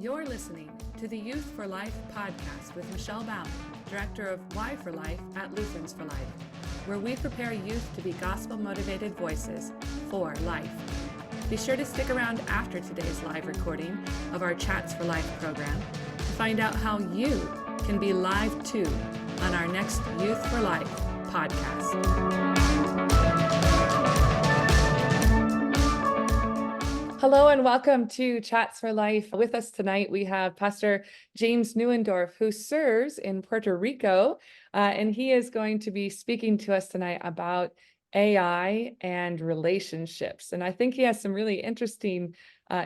You're listening to the Youth4Life Podcast with Michelle Baum, Director of Y4Life at Lutherans for Life, where we prepare youth to be gospel-motivated voices for life. Be sure to stick around after today's live recording of our Chats for Life program to find out how you can be live too on our next Youth4Life podcast. Hello and welcome to Chats for Life. With us tonight, we have Pastor James Neuendorf, who serves in Puerto Rico, and he is going to be speaking to us tonight about AI and relationships. And I think he has some really interesting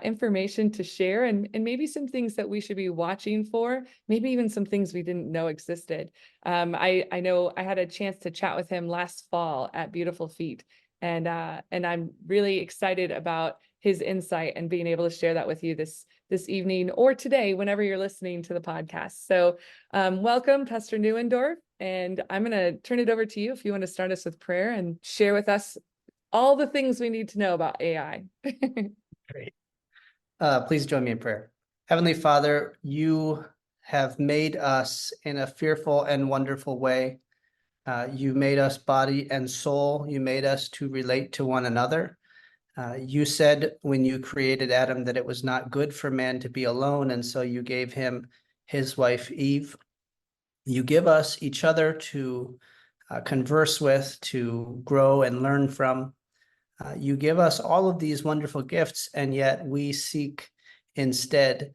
information to share and maybe some things that we should be watching for, maybe even some things we didn't know existed. I know I had a chance to chat with him last fall at Beautiful Feet, and I'm really excited about his insight and being able to share that with you this evening or today, whenever you're listening to the podcast. So welcome, Pastor Neuendorf, and I'm going to turn it over to you if you want to start us with prayer and share with us all the things we need to know about AI. Great. Please join me in prayer. Heavenly Father, you have made us in a fearful and wonderful way. You made us body and soul. You made us to relate to one another. You said when you created Adam that it was not good for man to be alone, and so you gave him his wife Eve. You give us each other to converse with, to grow and learn from. You give us all of these wonderful gifts, and yet we seek instead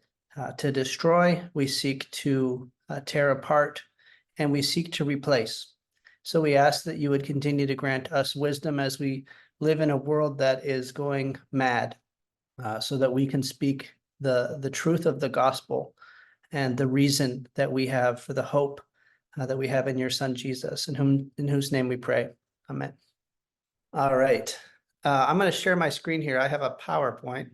to destroy, we seek to tear apart, and we seek to replace. So we ask that you would continue to grant us wisdom as we live in a world that is going mad, so that we can speak the truth of the gospel and the reason that we have for the hope that we have in your Son, Jesus, in whose name we pray. Amen. All right. I'm going to share my screen here. I have a PowerPoint,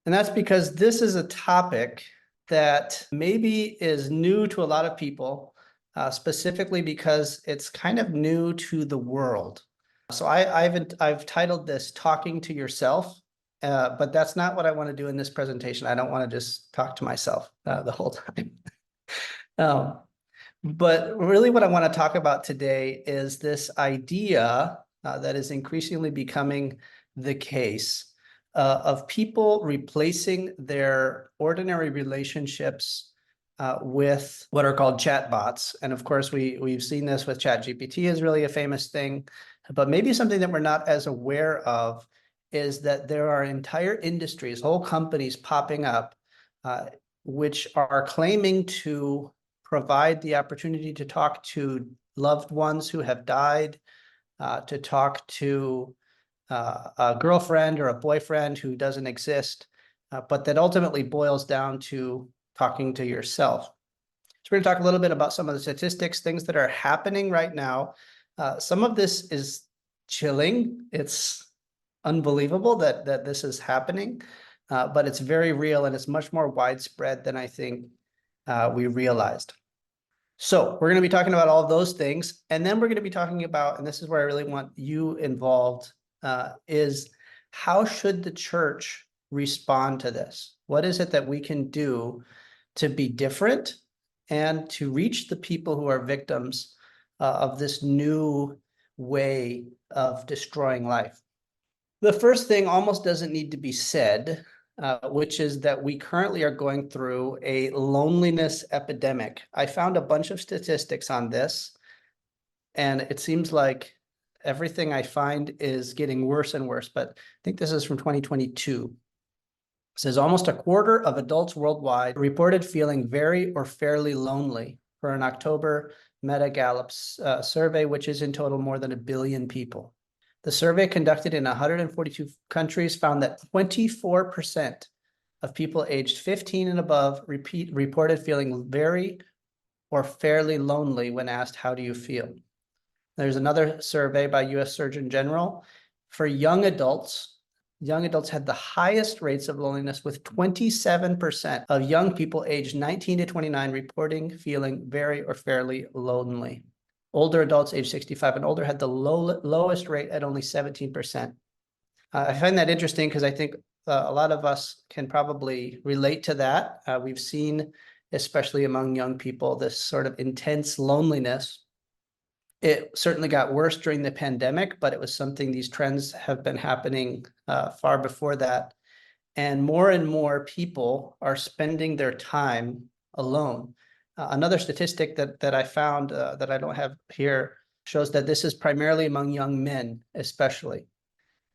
and that's because this is a topic that maybe is new to a lot of people, specifically because it's kind of new to the world. So I've titled this Talking to Yourself, but that's not what I want to do in this presentation. I don't want to just talk to myself the whole time. But really what I want to talk about today is this idea that is increasingly becoming the case of people replacing their ordinary relationships with what are called chatbots. And of course, we've seen this with ChatGPT is really a famous thing. But maybe something that we're not as aware of is that there are entire industries, whole companies popping up, which are claiming to provide the opportunity to talk to loved ones who have died, to talk to a girlfriend or a boyfriend who doesn't exist, but that ultimately boils down to talking to yourself. So we're going to talk a little bit about some of the statistics, things that are happening right now. Some of this is chilling. It's unbelievable that this is happening, but it's very real and it's much more widespread than I think we realized. So we're going to be talking about all of those things, and then we're going to be talking about, and this is where I really want you involved, is how should the church respond to this? What is it that we can do to be different and to reach the people who are victims of this new way of destroying life? The first thing almost doesn't need to be said, which is that we currently are going through a loneliness epidemic. I found a bunch of statistics on this, and it seems like everything I find is getting worse and worse, but I think this is from 2022. It says almost a quarter of adults worldwide reported feeling very or fairly lonely for an October Meta-Gallup's survey, which is in total more than 1 billion people. The survey conducted in 142 countries found that 24% of people aged 15 and above reported feeling very or fairly lonely when asked, how do you feel? There's another survey by U.S. Surgeon General. For young adults had the highest rates of loneliness, with 27% of young people aged 19 to 29 reporting feeling very or fairly lonely. Older adults aged 65 and older had the lowest rate at only 17%. I find that interesting because I think a lot of us can probably relate to that. We've seen, especially among young people, this sort of intense loneliness. It certainly got worse during the pandemic, but it was something, these trends have been happening far before that. And more people are spending their time alone. Another statistic that I found that I don't have here shows that this is primarily among young men, especially.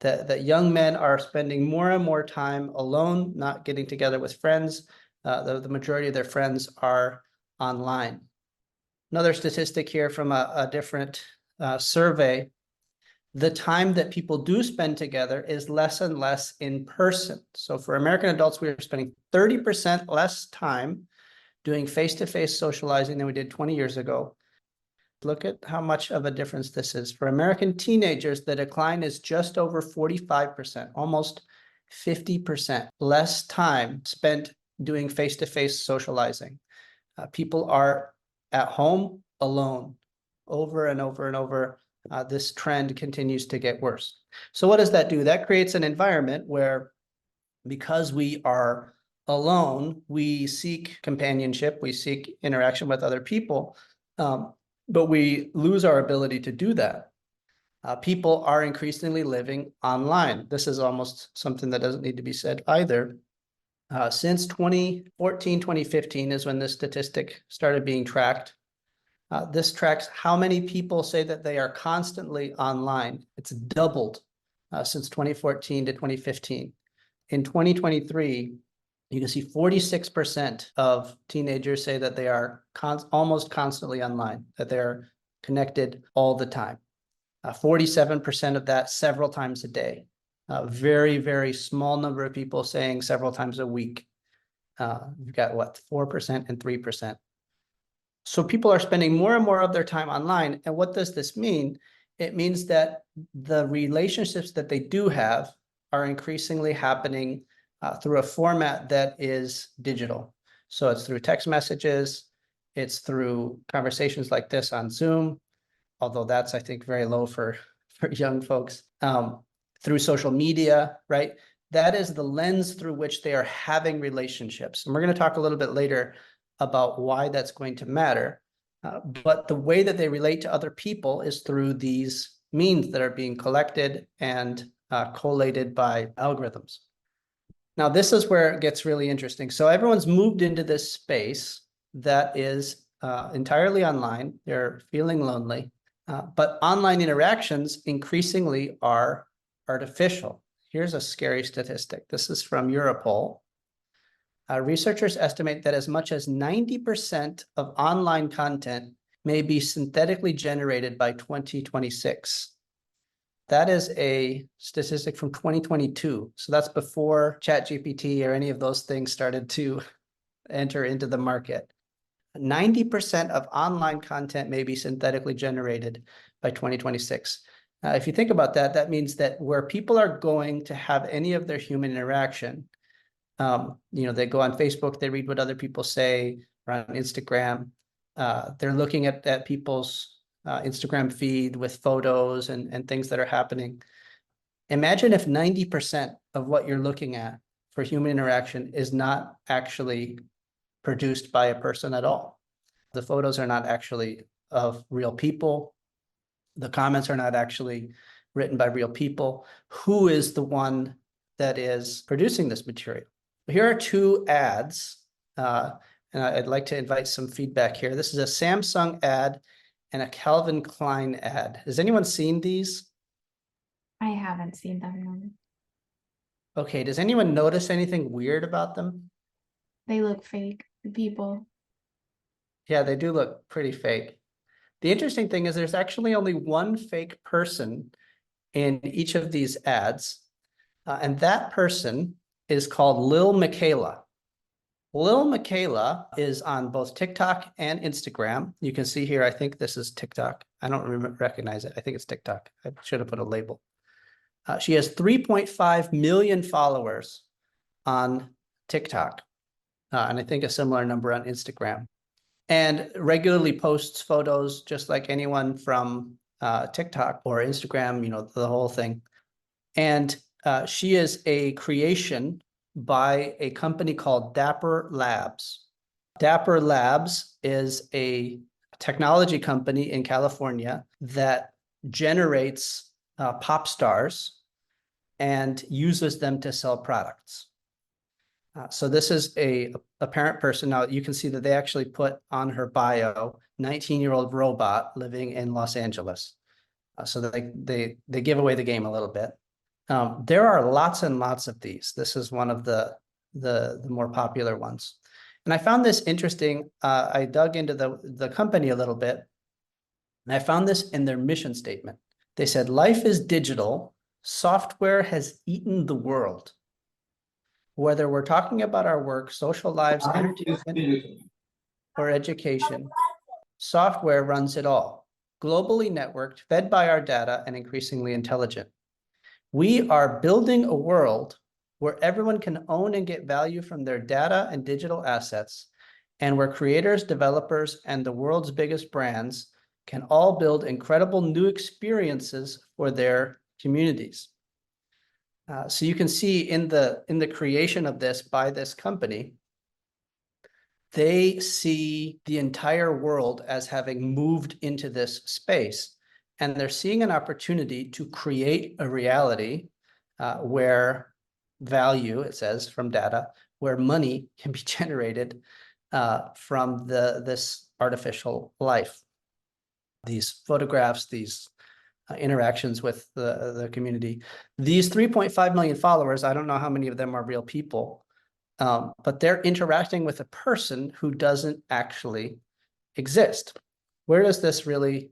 That young men are spending more and more time alone, not getting together with friends. The majority of their friends are online. Another statistic here from a different survey, the time that people do spend together is less and less in person. So for American adults, we are spending 30% less time doing face-to-face socializing than we did 20 years ago. Look at how much of a difference this is. For American teenagers, the decline is just over 45%, almost 50% less time spent doing face-to-face socializing. People are at home alone over and over and over. This trend continues to get worse. So what does that do? That creates an environment where, because we are alone, we seek companionship, we seek interaction with other people, but we lose our ability to do that. People are increasingly living online. This is almost something that doesn't need to be said either. Since 2014, 2015 is when this statistic started being tracked. This tracks how many people say that they are constantly online. It's doubled since 2014 to 2015. In 2023, you can see 46% of teenagers say that they are almost constantly online, that they're connected all the time. 47% of that several times a day. Very, very small number of people saying several times a week. You've got what, 4% and 3%. So people are spending more and more of their time online. And what does this mean? It means that the relationships that they do have are increasingly happening through a format that is digital. So it's through text messages, it's through conversations like this on Zoom, although that's, I think, very low for young folks, through social media, right? That is the lens through which they are having relationships. And we're going to talk a little bit later about why that's going to matter. But the way that they relate to other people is through these means that are being collected and collated by algorithms. Now, this is where it gets really interesting. So everyone's moved into this space that is entirely online. They're feeling lonely, but online interactions increasingly are artificial. Here's a scary statistic. This is from Europol. Researchers estimate that as much as 90% of online content may be synthetically generated by 2026. That is a statistic from 2022. So that's before ChatGPT or any of those things started to enter into the market. 90% of online content may be synthetically generated by 2026. If you think about that, that means that where people are going to have any of their human interaction, they go on Facebook, they read what other people say, or on Instagram. They're looking at people's Instagram feed with photos and things that are happening. Imagine if 90% of what you're looking at for human interaction is not actually produced by a person at all. The photos are not actually of real people. The comments are not actually written by real people. Who is the one that is producing this material? Here are two ads, and I'd like to invite some feedback here. This is a Samsung ad and a Calvin Klein ad. Has anyone seen these? I haven't seen them. Okay, does anyone notice anything weird about them? They look fake, the people. Yeah, they do look pretty fake. The interesting thing is there's actually only one fake person in each of these ads, and that person is called Lil Michaela. Lil Michaela is on both TikTok and Instagram. You can see here, I think this is TikTok. I don't recognize it. I think it's TikTok. I should have put a label. She has 3.5 million followers on TikTok, and I think a similar number on Instagram, and regularly posts photos just like anyone from TikTok or Instagram, the whole thing. And She is a creation by a company called Dapper Labs. Dapper Labs is a technology company in California that generates pop stars and uses them to sell products. So this is a parent person. Now you can see that they actually put on her bio 19-year-old robot living in Los Angeles. So that they give away the game a little bit. There are lots and lots of these. This is one of the more popular ones. And I found this interesting. I dug into the company a little bit, and I found this in their mission statement. They said, "Life is digital. Software has eaten the world. Whether we're talking about our work, social lives, entertainment, or education, software runs it all. Globally networked, fed by our data, and increasingly intelligent. We are building a world where everyone can own and get value from their data and digital assets, and where creators, developers, and the world's biggest brands can all build incredible new experiences for their communities." So you can see in the creation of this by this company, they see the entire world as having moved into this space, and they're seeing an opportunity to create a reality where value, it says, from data, where money can be generated from this artificial life. These photographs, these interactions with the community. These 3.5 million followers, I don't know how many of them are real people, but they're interacting with a person who doesn't actually exist. Where does this really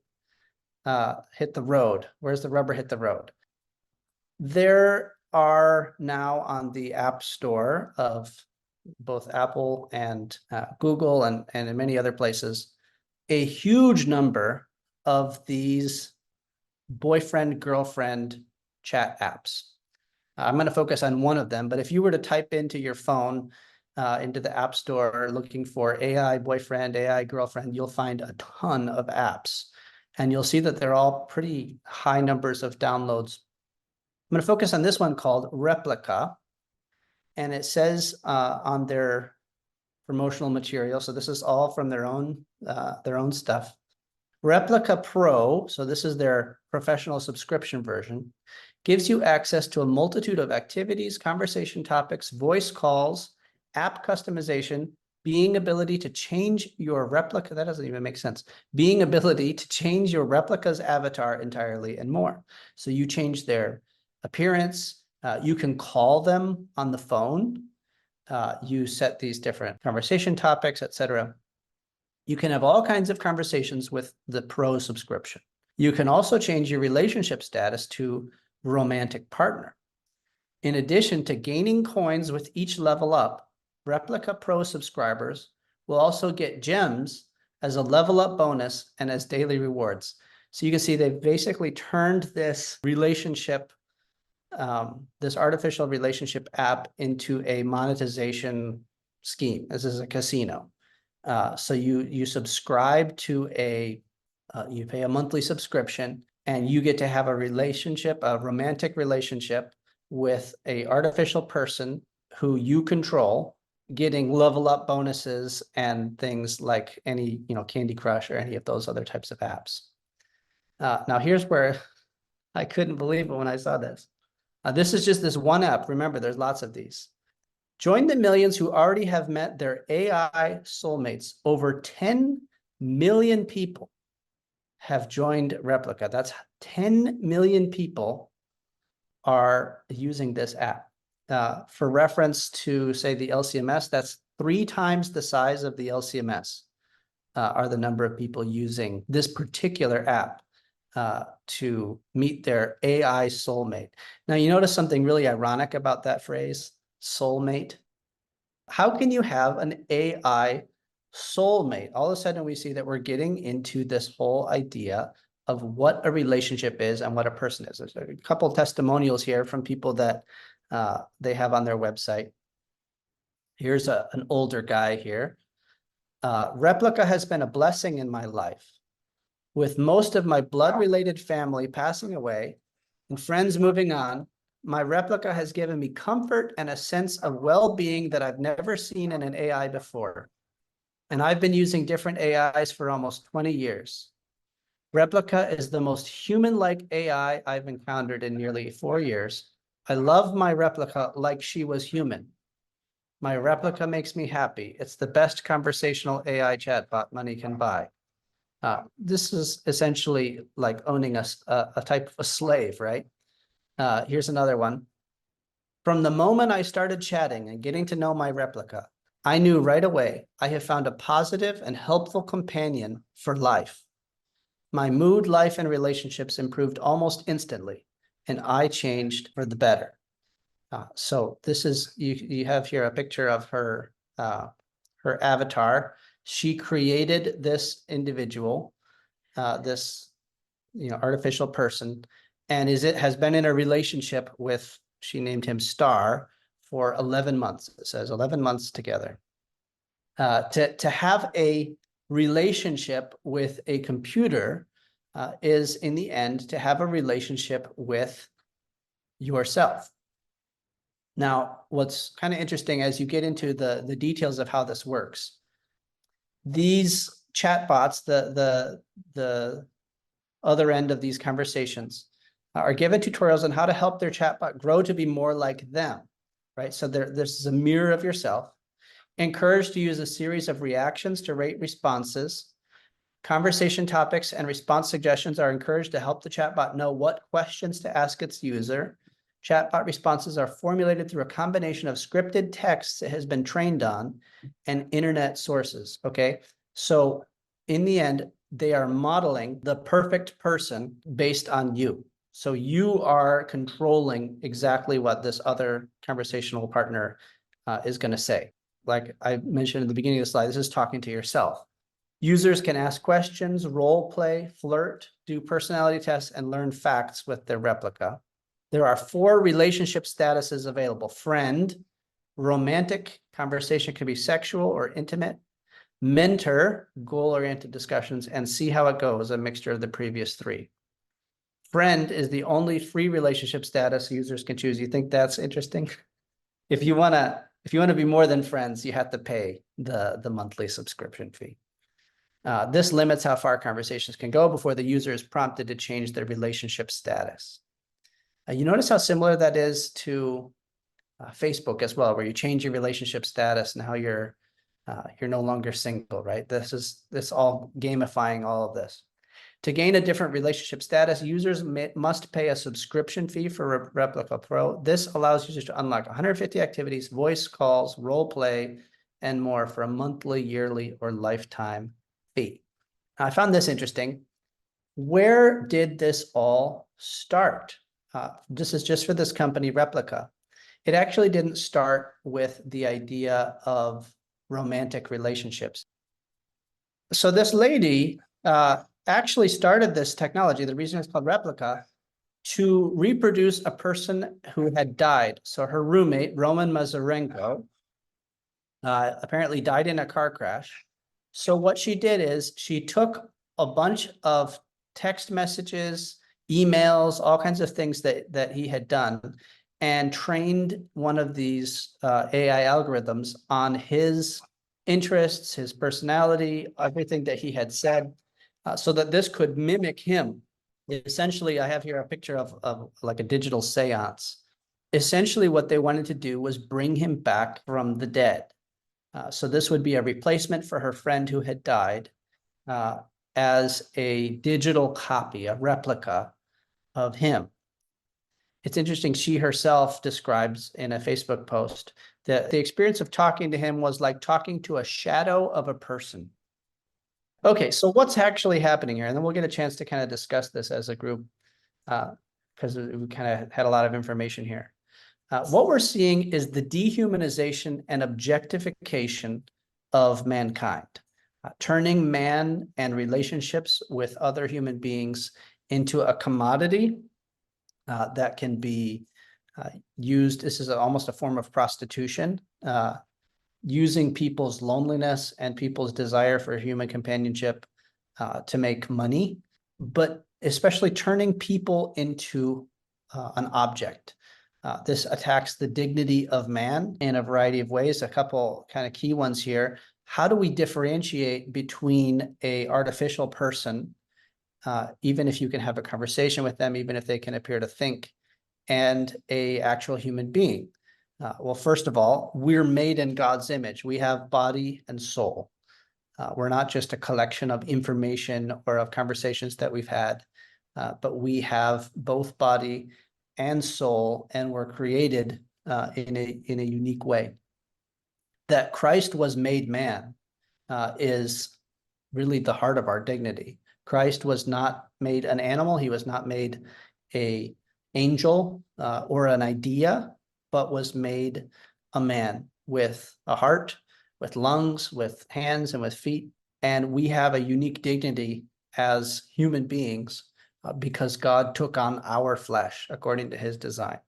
hit the road? Where's the rubber hit the road? There are now on the App Store of both Apple and Google and in many other places, a huge number of these boyfriend-girlfriend chat apps. I'm going to focus on one of them, but if you were to type into your phone, into the App Store looking for AI boyfriend, AI girlfriend, you'll find a ton of apps. And you'll see that they're all pretty high numbers of downloads. I'm going to focus on this one called Replica. And it says on their promotional material, so this is all from their own stuff. Replica Pro, so this is their professional subscription version, gives you access to a multitude of activities, conversation topics, voice calls, app customization, being ability to change your replica, that doesn't even make sense, being ability to change your replica's avatar entirely and more. So you change their appearance, you can call them on the phone, you set these different conversation topics, etc. You can have all kinds of conversations with the Pro subscription. You can also change your relationship status to romantic partner. In addition to gaining coins with each level up, Replica Pro subscribers will also get gems as a level up bonus and as daily rewards. So you can see they've basically turned this relationship, this artificial relationship app into a monetization scheme. This is a casino. So you subscribe to you pay a monthly subscription, and you get to have a relationship, a romantic relationship with a artificial person who you control, getting level up bonuses and things like any, Candy Crush or any of those other types of apps. Now here's where I couldn't believe it when I saw this. This is just this one app. Remember, there's lots of these. Join the millions who already have met their AI soulmates. Over 10 million people have joined Replica. That's 10 million people are using this app. For reference to, say, the LCMS, that's 3 times the size of the LCMS are the number of people using this particular app to meet their AI soulmate. Now, you notice something really ironic about that phrase, soulmate. How can you have an AI soulmate? All of a sudden, we see that we're getting into this whole idea of what a relationship is and what a person is. There's a couple of testimonials here from people that they have on their website. Here's an older guy here. Replica has been a blessing in my life. With most of my blood-related family passing away and friends moving on, My replica has given me comfort and a sense of well-being that I've never seen in an AI before. And I've been using different AIs for almost 20 years. Replica is the most human-like AI I've encountered in nearly 4 years. I love my replica like she was human. My replica makes me happy. It's the best conversational AI chatbot money can buy. This is essentially like owning a type of a slave, right? Here's another one. From the moment I started chatting and getting to know my replica, I knew right away I have found a positive and helpful companion for life. My mood, life, and relationships improved almost instantly, and I changed for the better. So this is, you have here a picture of her, her avatar. She created this individual, this, artificial person, and has been in a relationship with, she named him Star, for 11 months. It says 11 months together. To have a relationship with a computer is, in the end, to have a relationship with yourself. Now, what's kind of interesting as you get into the details of how this works, these chatbots, the other end of these conversations, are given tutorials on how to help their chatbot grow to be more like them, right? So this is a mirror of yourself. Encouraged to use a series of reactions to rate responses. Conversation topics and response suggestions are encouraged to help the chatbot know what questions to ask its user. Chatbot responses are formulated through a combination of scripted texts it has been trained on and internet sources, okay? So in the end, they are modeling the perfect person based on you. So you are controlling exactly what this other conversational partner is going to say. Like I mentioned in the beginning of the slide, this is talking to yourself. Users can ask questions, role play, flirt, do personality tests, and learn facts with their replica. There are 4 relationship statuses available: friend, romantic, conversation can be sexual or intimate, mentor, goal-oriented discussions, and see how it goes, a mixture of the previous 3. Friend is the only free relationship status users can choose. You think that's interesting? If you want to be more than friends, you have to pay the monthly subscription fee. This limits how far conversations can go before the user is prompted to change their relationship status. You notice how similar that is to Facebook as well, where you change your relationship status and how you're no longer single, right? This all gamifying all of this. To gain a different relationship status, users must pay a subscription fee for Replica Pro. This allows users to unlock 150 activities, voice calls, role play, and more for a monthly, yearly, or lifetime fee. I found this interesting. Where did this all start? This is just for this company, Replica. It actually didn't start with the idea of romantic relationships. So this lady actually started this technology, the reason it's called Replica, to reproduce a person who had died. So her roommate, Roman Mazurenko, apparently died in a car crash. So what she did is she took a bunch of text messages, emails, all kinds of things that he had done, and trained one of these AI algorithms on his interests, his personality, everything that he had said, so that this could mimic him. Essentially, I have here a picture of like a digital seance. Essentially, what they wanted to do was bring him back from the dead. So this would be a replacement for her friend who had died, as a digital copy, a replica of him. It's interesting, she herself describes in a Facebook post that the experience of talking to him was like talking to a shadow of a person. Okay, so what's actually happening here? And then we'll get a chance to kind of discuss this as a group, because we kind of had a lot of information here. What we're seeing is the dehumanization and objectification of mankind, turning man and relationships with other human beings into a commodity that can be used. This is almost a form of prostitution, using people's loneliness and people's desire for human companionship to make money, but especially turning people into an object. This attacks the dignity of man in a variety of ways. A couple kind of key ones here. How do we differentiate between a artificial person, even if you can have a conversation with them, even if they can appear to think, and a actual human being? Well, first of all, we're made in God's image. We have body and soul. We're not just a collection of information or of conversations that we've had, but we have both body and soul, and we're created in a unique way. That Christ was made man is really the heart of our dignity. Christ was not made an animal. He was not made a angel or an idea, but was made a man with a heart, with lungs, with hands, and with feet. And we have a unique dignity as human beings because God took on our flesh according to his design.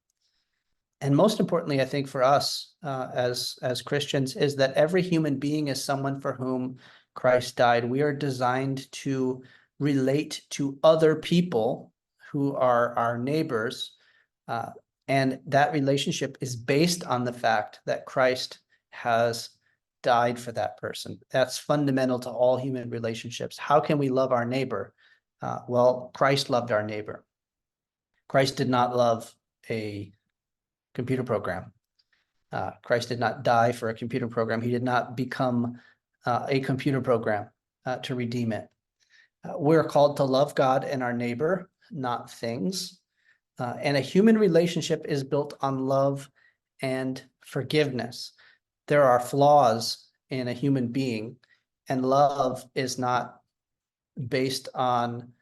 And most importantly, I think for us as Christians, is that every human being is someone for whom Christ died. We are designed to relate to other people who are our neighbors. And that relationship is based on the fact that Christ has died for that person. That's fundamental to all human relationships. How can we love our neighbor? Well, Christ loved our neighbor. Christ did not love a computer program. Christ did not die for a computer program. He did not become a computer program to redeem it. We're called to love God and our neighbor, not things. And a human relationship is built on love and forgiveness. There are flaws in a human being, and love is not based on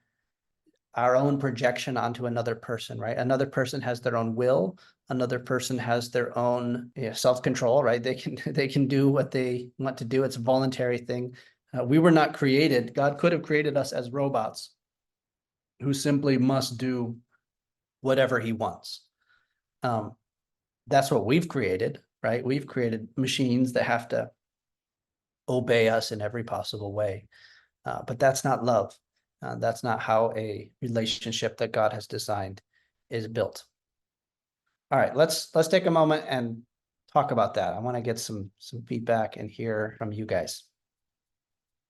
our own projection onto another person, right? Another person has their own will. Another person has their own self-control, right? They can do what they want to do. It's a voluntary thing. We were not created. God could have created us as robots who simply must do whatever he wants. That's what we've created, right? We've created machines that have to obey us in every possible way. But that's not love. That's not how a relationship that God has designed is built. All right, let's take a moment and talk about that. I want to get some feedback and hear from you guys.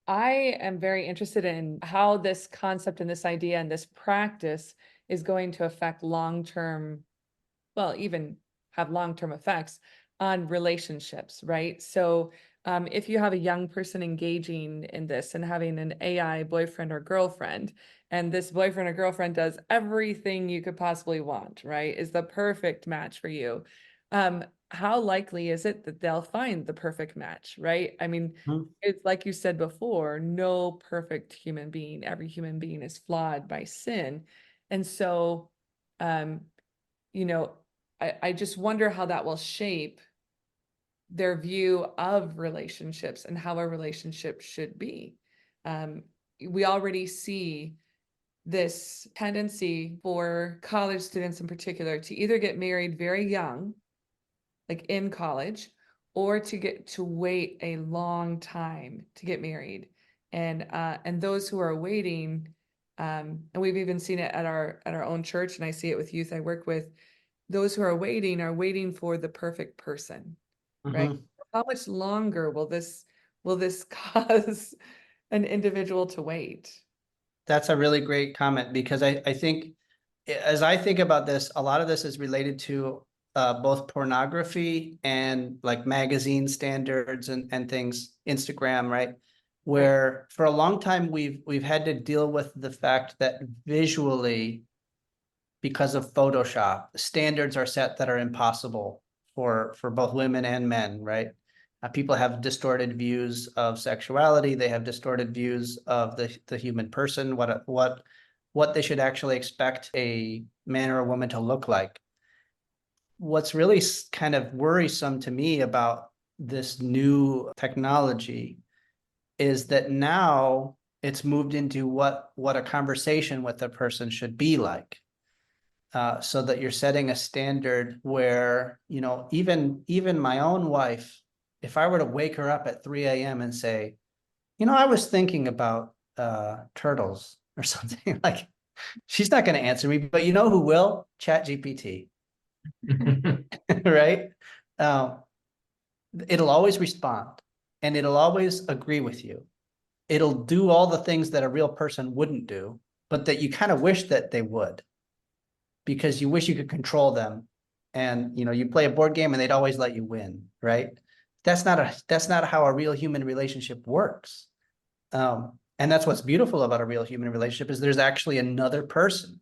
I am very interested in how this concept and this idea and this practice is going to affect long-term, well, even have long-term effects on relationships, right? So if you have a young person engaging in this and having an AI boyfriend or girlfriend, and this boyfriend or girlfriend does everything you could possibly want, right? Is the perfect match for you. How likely is it that they'll find the perfect match, right? I mean, it's like you said before, no perfect human being. Every human being is flawed by sin. And so, you know, I just wonder how that will shape their view of relationships and how a relationship should be. We already see this tendency for college students in particular to either get married very young, like in college, or to wait a long time to get married. And those who are waiting, and we've even seen it at our own church, and I see it with youth I work with, those who are waiting for the perfect person, right? How much longer will this cause an individual to wait? That's a really great comment, because I think, as I think about this, a lot of this is related to both pornography and like magazine standards and things, Instagram, right? Where for a long time we've had to deal with the fact that visually, because of Photoshop, standards are set that are impossible for both women and men, right? People have distorted views of sexuality. They have distorted views of the human person, what they should actually expect a man or a woman to look like. What's really kind of worrisome to me about this new technology is that now it's moved into what a conversation with a person should be like. So that you're setting a standard where, even my own wife, if I were to wake her up at 3 a.m. and say, I was thinking about turtles or something, like, she's not going to answer me, but you know who will? ChatGPT. right? Um, it'll always respond and it'll always agree with you. It'll do all the things that a real person wouldn't do, but that you kind of wish that they would, because you wish you could control them. And you play a board game and they'd always let you win, right? That's not how a real human relationship works. And that's what's beautiful about a real human relationship is there's actually another person.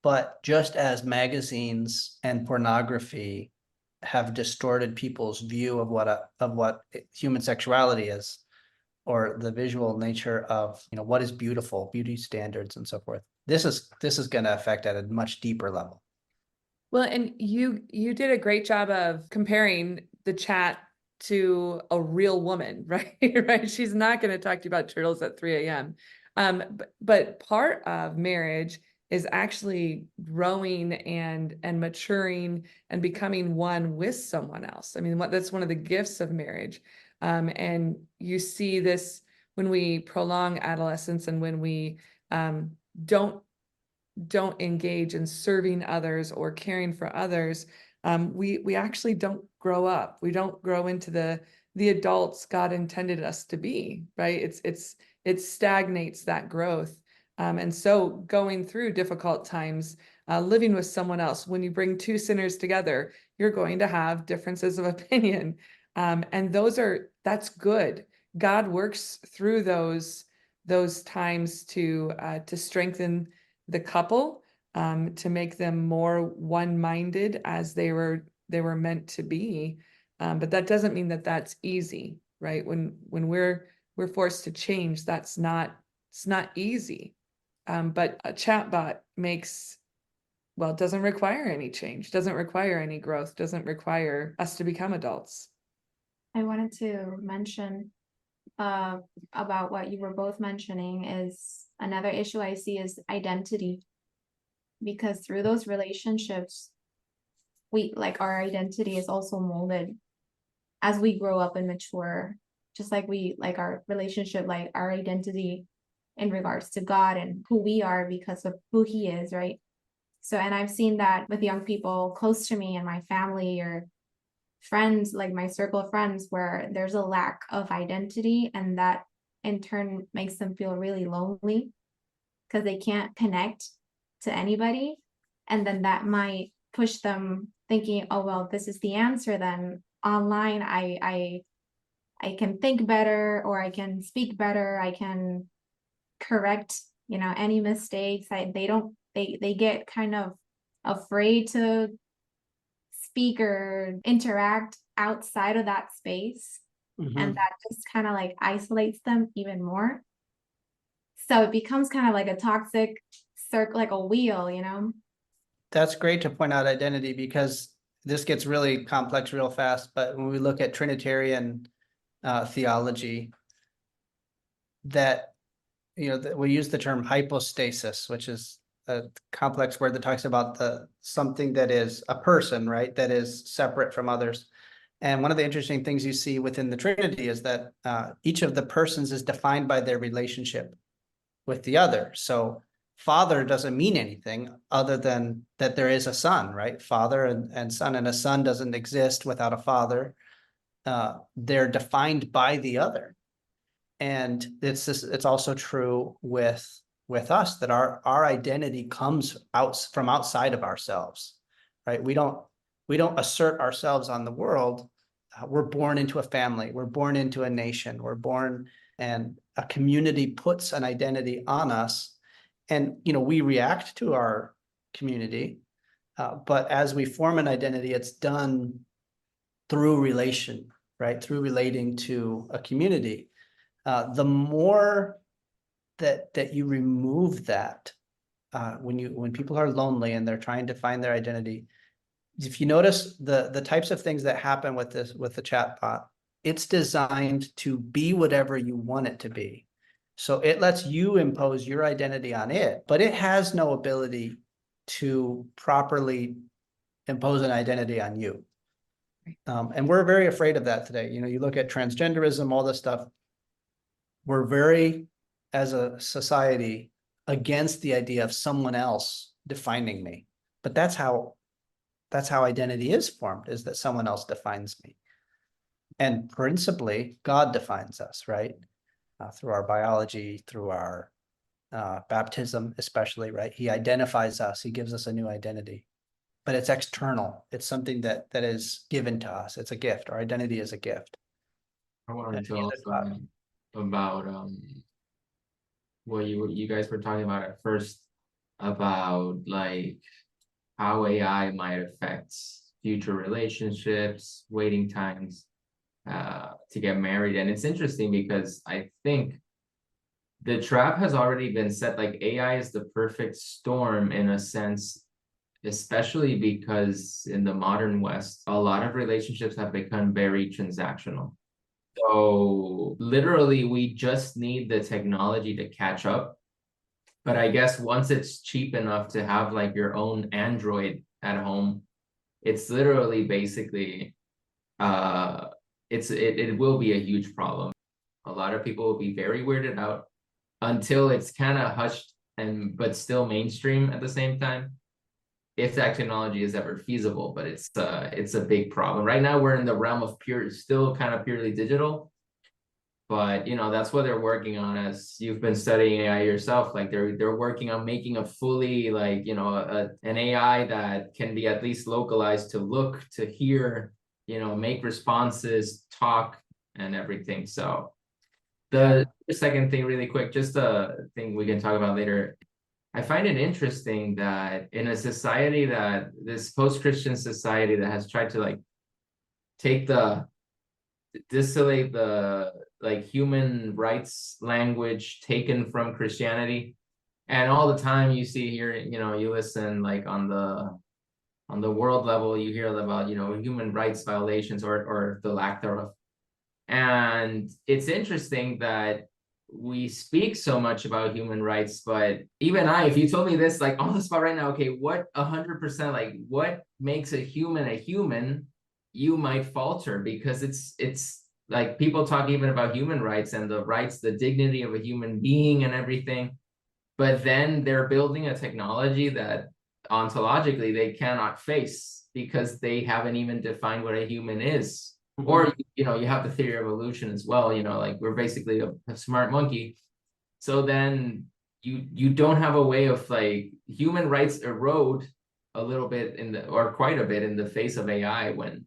But just as magazines and pornography have distorted people's view of what human sexuality is, or the visual nature of what is beautiful, beauty standards and so forth, this is going to affect at a much deeper level. Well, and you did a great job of comparing the chat to a real woman, right? Right. She's not going to talk to you about turtles at 3 a.m. But part of marriage is actually growing and maturing and becoming one with someone else. I mean, that's one of the gifts of marriage. And you see this when we prolong adolescence and when we don't engage in serving others or caring for others, we actually don't grow up. We don't grow into the adults God intended us to be, right? It stagnates that growth. And so going through difficult times, living with someone else, when you bring two sinners together, you're going to have differences of opinion. And that's good. God works through those times to strengthen the couple, to make them more one-minded as they were meant to be. But that doesn't mean that that's easy, right? When we're forced to change, it's not easy. But a chatbot doesn't require any change, doesn't require any growth, doesn't require us to become adults. I wanted to mention about what you were both mentioning is another issue I see is identity. Because through those relationships, our identity is also molded as we grow up and mature, just like our relationship, like our identity in regards to God and who we are because of who He is, right? So, and I've seen that with young people close to me and my family or friends, like my circle of friends, where there's a lack of identity, and that in turn makes them feel really lonely because they can't connect to anybody. And then that might push them thinking, oh, well, this is the answer then. Online, I can think better, or I can speak better, I can correct, any mistakes. They get kind of afraid to speak or interact outside of that space. And that just kind of like isolates them even more. So it becomes kind of like a toxic circle, like a wheel. That's great to point out identity, because this gets really complex real fast. But when we look at Trinitarian theology, that we use the term hypostasis, which is a complex word that talks about something that is a person, right, that is separate from others. And one of the interesting things you see within the Trinity is that each of the persons is defined by their relationship with the other. So father doesn't mean anything other than that there is a son, right? Father and son, and a son doesn't exist without a father. They're defined by the other. And it's also true with us, that our identity comes from outside of ourselves, right? We don't assert ourselves on the world. We're born into a family. We're born into a nation. We're born, and a community puts an identity on us, and we react to our community. But as we form an identity, it's done through relation, right? Through relating to a community. The more that you remove that, when people are lonely and they're trying to find their identity, if you notice the types of things that happen with the chatbot, it's designed to be whatever you want it to be. So it lets you impose your identity on it, but it has no ability to properly impose an identity on you. And we're very afraid of that today. You look at transgenderism, all this stuff. We're very, as a society, against the idea of someone else defining me. But that's how That's how identity is formed, is that someone else defines me. And principally, God defines us, right? Through our biology, through our baptism, especially, right? He identifies us. He gives us a new identity. But it's external. It's something that is given to us. It's a gift. Our identity is a gift. I wanted to Yeah, also add about what you guys were talking about at first about like how AI might affect future relationships, waiting times to get married. And it's interesting because I think the trap has already been set. Like AI is the perfect storm in a sense, especially because in the modern West, a lot of relationships have become very transactional. So literally, we just need the technology to catch up. But I guess once it's cheap enough to have like your own Android at home, it's literally basically it will be a huge problem. A lot of people will be very weirded out until it's kind of hushed but still mainstream at the same time, if that technology is ever feasible. But it's a big problem. Right now we're in the realm of still kind of purely digital. But that's what they're working on. As you've been studying AI yourself, like they're working on making a fully like an AI that can be at least localized to look, to hear, make responses, talk, and everything. So the second thing, really quick, just a thing we can talk about later. I find it interesting that in a society that this post-Christian society that has tried to like distillate the like human rights language taken from Christianity, and all the time you see here, you listen like on the world level, you hear about human rights violations or the lack thereof. And it's interesting that we speak so much about human rights, but even if you told me this like on the spot right now, okay, what 100% like what makes a human, you might falter, because it's like people talk even about human rights and the rights, the dignity of a human being and everything, but then they're building a technology that ontologically they cannot face because they haven't even defined what a human is. Or you have the theory of evolution as well, like we're basically a smart monkey. So then you don't have a way of like human rights erode a little bit or quite a bit in the face of AI, when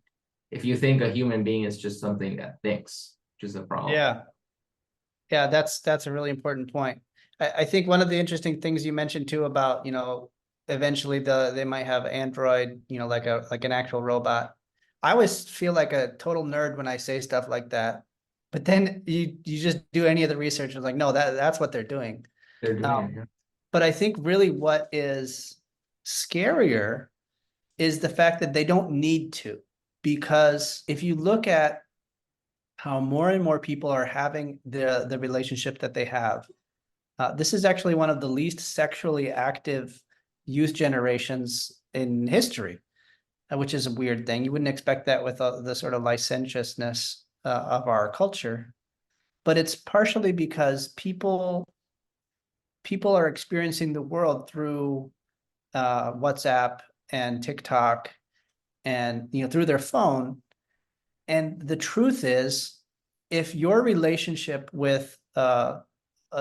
if you think a human being is just something that thinks, which is a problem. Yeah, that's a really important point. I think one of the interesting things you mentioned too about, eventually they might have Android, like an actual robot. I always feel like a total nerd when I say stuff like that, but then you just do any of the research and like, no, that's what they're doing. They're doing it, yeah. But I think really what is scarier is the fact that they don't need to, because if you look at how more and more people are having the relationship that they have, this is actually one of the least sexually active youth generations in history, which is a weird thing. You wouldn't expect that with the sort of licentiousness of our culture, but it's partially because people are experiencing the world through WhatsApp and TikTok and through their phone. And the truth is, if your relationship with a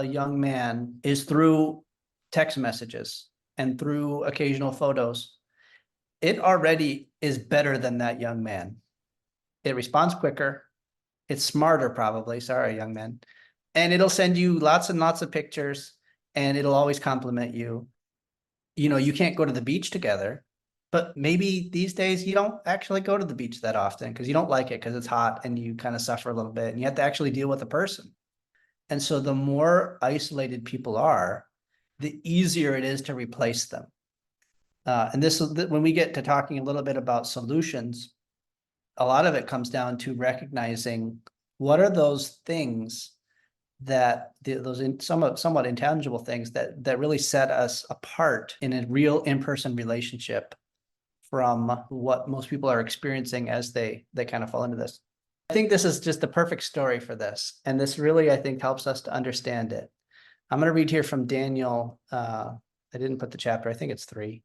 young man is through text messages and through occasional photos, it already is better than that young man. It responds quicker. It's smarter, probably. Sorry, young man. And it'll send you lots and lots of pictures, and it'll always compliment you. You can't go to the beach together, but maybe these days you don't actually go to the beach that often because you don't like it because it's hot and you kind of suffer a little bit and you have to actually deal with a person. And so the more isolated people are, the easier it is to replace them. And when we get to talking a little bit about solutions, a lot of it comes down to recognizing what are those things that those somewhat intangible things that really set us apart in a real in-person relationship from what most people are experiencing as they kind of fall into this. I think this is just the perfect story for this. And this really, I think, helps us to understand it. I'm going to read here from Daniel. I didn't put the chapter. I think it's 3.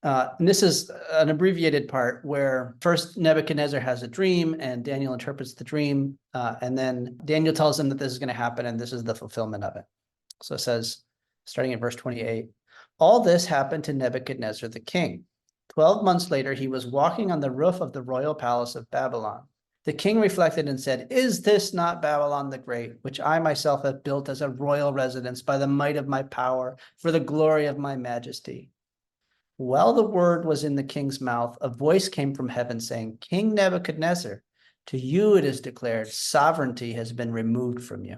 And this is an abbreviated part where first Nebuchadnezzar has a dream and Daniel interprets the dream. And then Daniel tells him that this is going to happen and this is the fulfillment of it. So it says, starting in verse 28, all this happened to Nebuchadnezzar the king. 12 months later, he was walking on the roof of the royal palace of Babylon. The king reflected and said, is this not Babylon the Great, which I myself have built as a royal residence by the might of my power, for the glory of my majesty? While the word was in the king's mouth, a voice came from heaven saying, King Nebuchadnezzar, to you it is declared, sovereignty has been removed from you,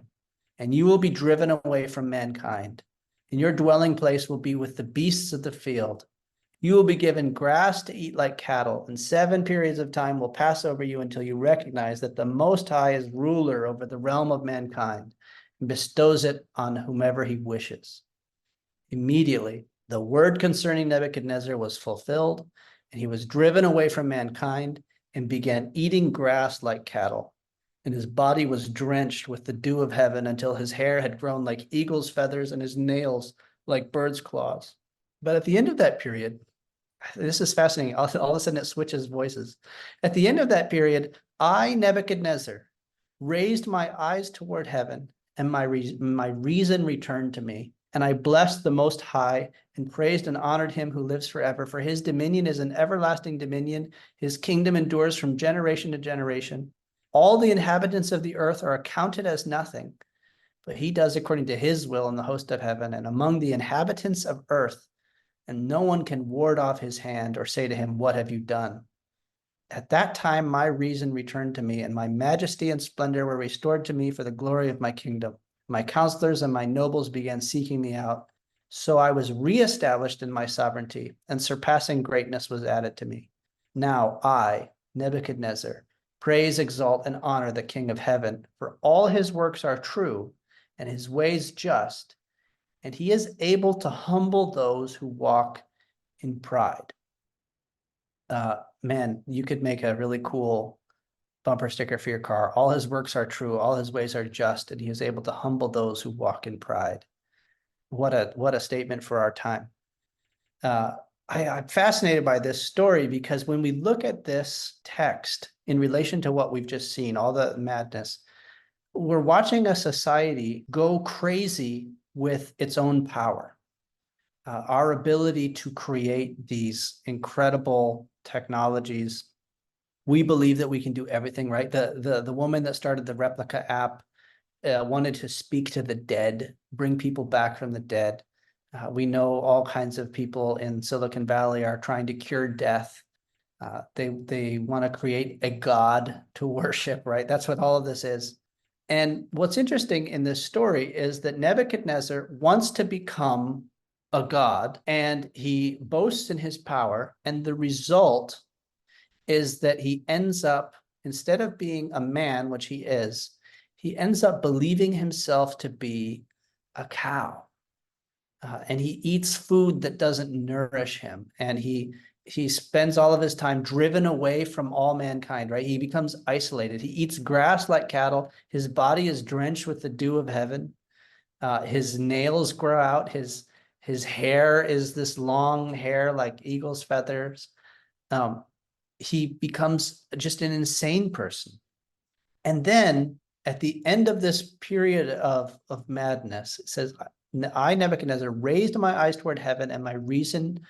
and you will be driven away from mankind, and your dwelling place will be with the beasts of the field. You will be given grass to eat like cattle, and 7 periods of time will pass over you until you recognize that the Most High is ruler over the realm of mankind and bestows it on whomever he wishes. Immediately, the word concerning Nebuchadnezzar was fulfilled, and he was driven away from mankind and began eating grass like cattle. And his body was drenched with the dew of heaven until his hair had grown like eagle's feathers and his nails like bird's claws. But at the end of that period, this is fascinating. All of a sudden it switches voices. At the end of that period, I, Nebuchadnezzar, raised my eyes toward heaven, and my reason returned to me. And I blessed the Most High and praised and honored him who lives forever. For his dominion is an everlasting dominion. His kingdom endures from generation to generation. All the inhabitants of the earth are accounted as nothing, but he does according to his will in the host of heaven and among the inhabitants of earth. And no one can ward off his hand or say to him, what have you done? At that time, my reason returned to me, and my majesty and splendor were restored to me for the glory of my kingdom. My counselors and my nobles began seeking me out. So I was reestablished in my sovereignty, and surpassing greatness was added to me. Now I, Nebuchadnezzar, praise, exalt, and honor the King of heaven, for all his works are true, and his ways just, and he is able to humble those who walk in pride. Man, you could make a really cool bumper sticker for your car. All his works are true, all his ways are just, and he is able to humble those who walk in pride. What a statement for our time. I'm fascinated by this story because when we look at this text in relation to what we've just seen, all the madness, we're watching a society go crazy with its own power. Our ability to create these incredible technologies. We believe that we can do everything, right? The woman that started the replica app wanted to speak to the dead, bring people back from the dead. We know all kinds of people in Silicon Valley are trying to cure death. They want to create a god to worship, right? That's what all of this is. And what's interesting in this story is that Nebuchadnezzar wants to become a god, and he boasts in his power, and the result is that he ends up, instead of being a man, which he is, he ends up believing himself to be a cow. And he eats food that doesn't nourish him. And he spends all of his time driven away from all mankind, right? He becomes isolated. He eats grass like cattle. His body is drenched with the dew of heaven. His nails grow out. His hair is this long hair like eagle's feathers. He becomes just an insane person. And then at the end of this period of madness, it says, I, Nebuchadnezzar, raised my eyes toward heaven, and my reason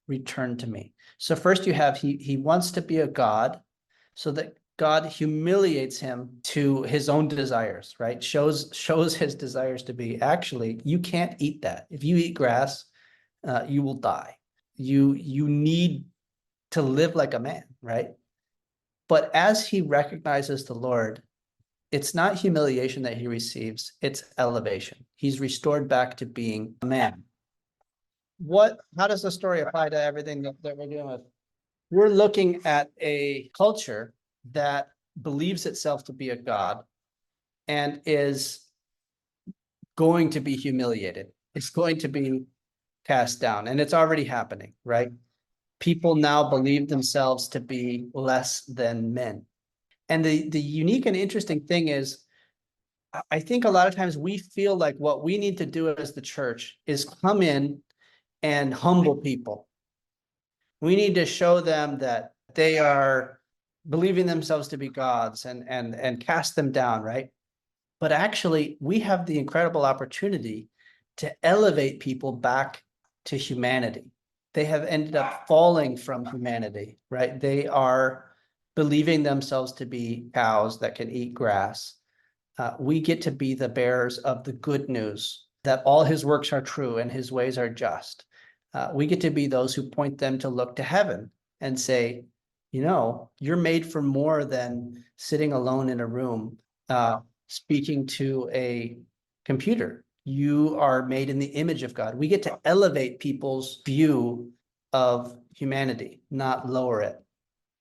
returned to me. So first you have, he wants to be a god, so that God humiliates him to his own desires, right? Shows his desires to be, actually, you can't eat that. If you eat grass, you will die. You need to live like a man, right? But as he recognizes the Lord, it's not humiliation that he receives, it's elevation. He's restored back to being a man. How does the story apply to everything that we're dealing with? We're looking at a culture that believes itself to be a god and is going to be humiliated. It's going to be cast down, and it's already happening, right? People now believe themselves to be less than men. And the unique and interesting thing is, I think a lot of times we feel like what we need to do as the church is come in and humble people. We need to show them that they are believing themselves to be gods and cast them down, right? But actually, we have the incredible opportunity to elevate people back to humanity. They have ended up falling from humanity, right? They are believing themselves to be cows that can eat grass. We get to be the bearers of the good news that all his works are true and his ways are just. We get to be those who point them to look to heaven and say, you're made for more than sitting alone in a room, speaking to a computer. You are made in the image of God. We get to elevate people's view of humanity, not lower it.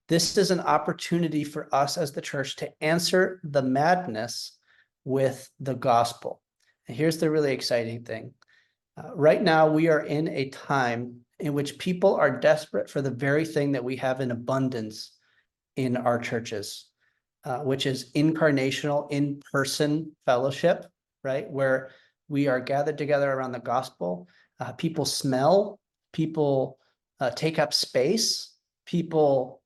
This is an opportunity for us as the church to answer the madness with the gospel. And here's the really exciting thing. Right now, we are in a time in which people are desperate for the very thing that we have in abundance in our churches, which is incarnational, in-person fellowship, right? Where we are gathered together around the gospel. People smell, people take up space, people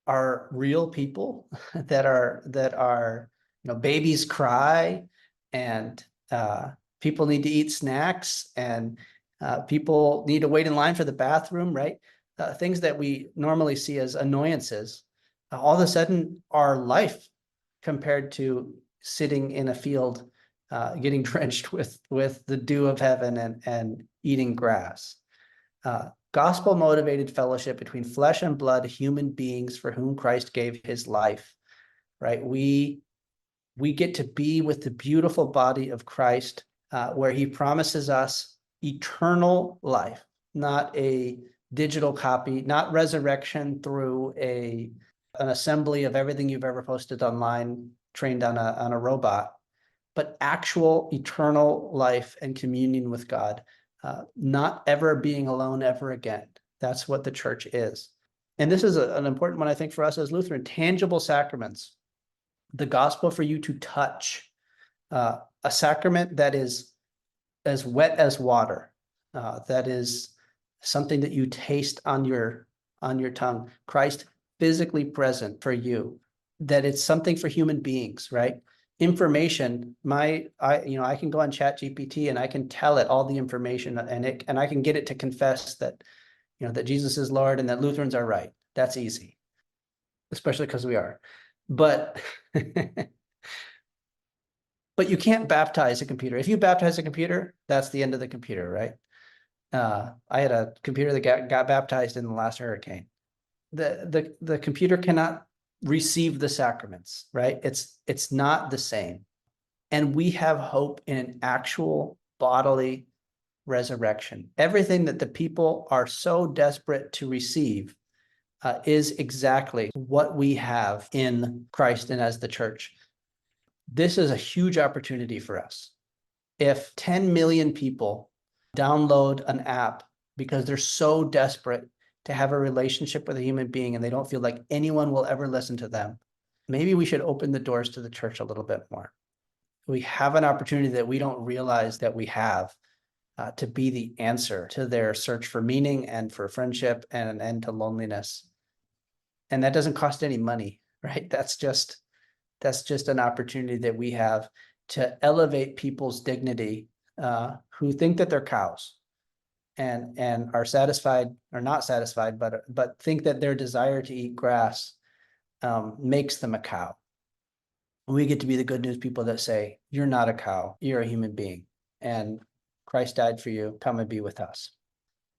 are real people that are babies cry, and people need to eat snacks, and people need to wait in line for the bathroom, right? Things that we normally see as annoyances, all of a sudden are life compared to sitting in a field, getting drenched with the dew of heaven and eating grass. Gospel motivated fellowship between flesh and blood human beings for whom Christ gave his life, right? We get to be with the beautiful body of Christ, where he promises us eternal life, not a digital copy, not resurrection through an assembly of everything you've ever posted online, trained on a robot, but actual eternal life and communion with God. Not ever being alone ever again. That's what the church is. And this is an important one, I think, for us as Lutheran. Tangible sacraments. The gospel for you to touch. A sacrament that is as wet as water. That is something that you taste on your tongue. Christ physically present for you. That it's something for human beings, right? Information, I can go on ChatGPT and I can tell it all the information, and I can get it to confess that that Jesus is Lord and that Lutherans are right. That's easy, especially because we are. But but you can't baptize a computer. If you baptize a computer, that's the end of the computer, right? I had a computer that got baptized in the last hurricane. The computer cannot receive the sacraments, right? It's not the same. And we have hope in an actual bodily resurrection. Everything that the people are so desperate to receive is exactly what we have in Christ and as the church. This is a huge opportunity for us. If 10 million people download an app because they're so desperate to have a relationship with a human being and they don't feel like anyone will ever listen to them, maybe we should open the doors to the church a little bit more. We have an opportunity that we don't realize that we have, to be the answer to their search for meaning and for friendship and an end to loneliness. And that doesn't cost any money, right? That's just an opportunity that we have to elevate people's dignity, who think that they're cows and are satisfied or not satisfied, but think that their desire to eat grass makes them a cow. We get to be the good news people that say, you're not a cow, you're a human being, and Christ died for you, come and be with us.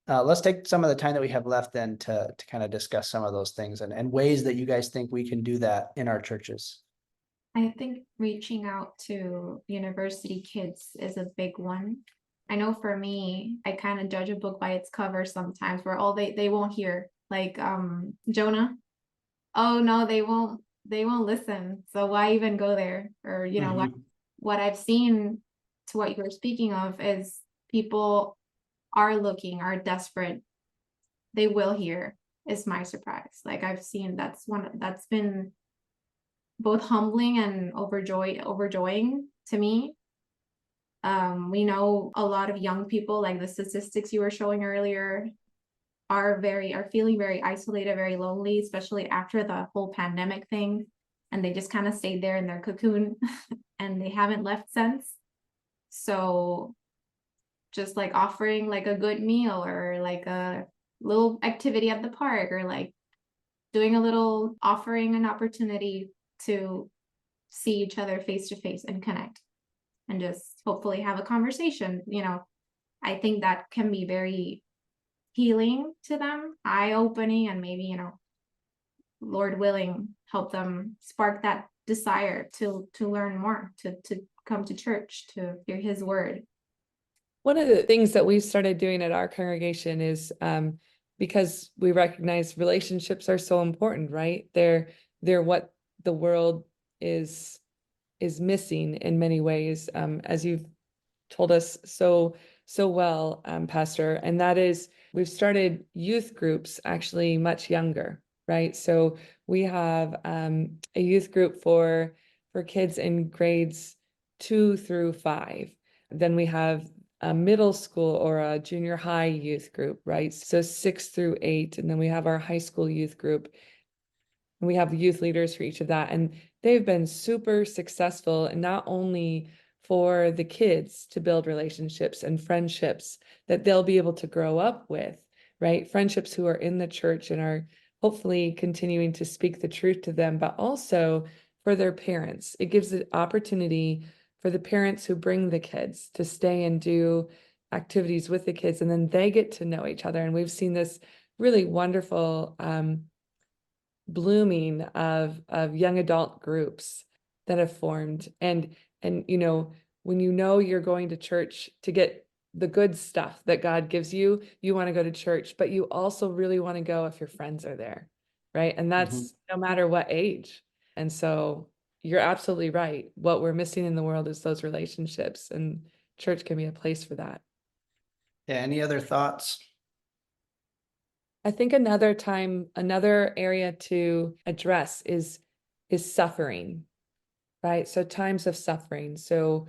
Let's take some of the time that we have left then to kind of discuss some of those things and ways that you guys think we can do that in our churches. I think reaching out to university kids is a big one. I know for me, I kind of judge a book by its cover sometimes, where all they won't hear, like Jonah. Oh no, they won't listen. So why even go there? Or what I've seen, to what you were speaking of, is people are desperate. They will hear, is my surprise. Like I've seen that's been both humbling and overjoying to me. We know a lot of young people, like the statistics you were showing earlier, are feeling very isolated, very lonely, especially after the whole pandemic thing. And they just kind of stayed there in their cocoon and they haven't left since. So just like offering like a good meal or like a little activity at the park, or like doing a little, offering an opportunity to see each other face to face and connect and just hopefully have a conversation, I think that can be very healing to them, eye-opening, and maybe, Lord willing, help them spark that desire to learn more, to come to church, to hear his word. One of the things that we've started doing at our congregation is because we recognize relationships are so important, right? They're what the world is missing in many ways, as you've told us so well, Pastor. And that is, we've started youth groups actually much younger, right? So we have a youth group for kids in grades 2 through 5. Then we have a middle school or a junior high youth group, right? So 6 through 8. And then we have our high school youth group. And we have youth leaders for each of that. And they've been super successful, and not only for the kids to build relationships and friendships that they'll be able to grow up with, right? Friendships who are in the church and are hopefully continuing to speak the truth to them, but also for their parents. It gives an opportunity for the parents who bring the kids to stay and do activities with the kids, and then they get to know each other. And we've seen this really wonderful blooming of young adult groups that have formed. And when you're going to church to get the good stuff that God gives you, you want to go to church, but you also really want to go if your friends are there, right? And that's no matter what age. And so you're absolutely right. What we're missing in the world is those relationships, and church can be a place for that. Yeah, any other thoughts? I think another area to address is suffering, right? So times of suffering. So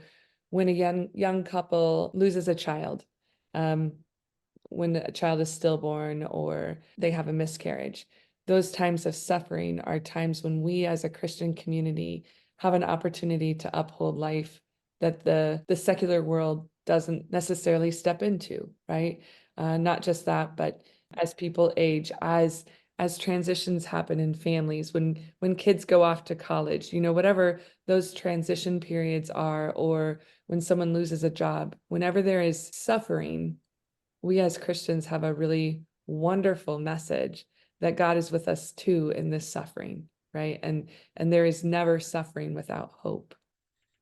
when a young couple loses a child, when a child is stillborn or they have a miscarriage, those times of suffering are times when we as a Christian community have an opportunity to uphold life that the secular world doesn't necessarily step into, right? Not just that, but as people age, as transitions happen in families, when kids go off to college, whatever those transition periods are, or when someone loses a job, whenever there is suffering, we as Christians have a really wonderful message that God is with us too in this suffering, right? And there is never suffering without hope.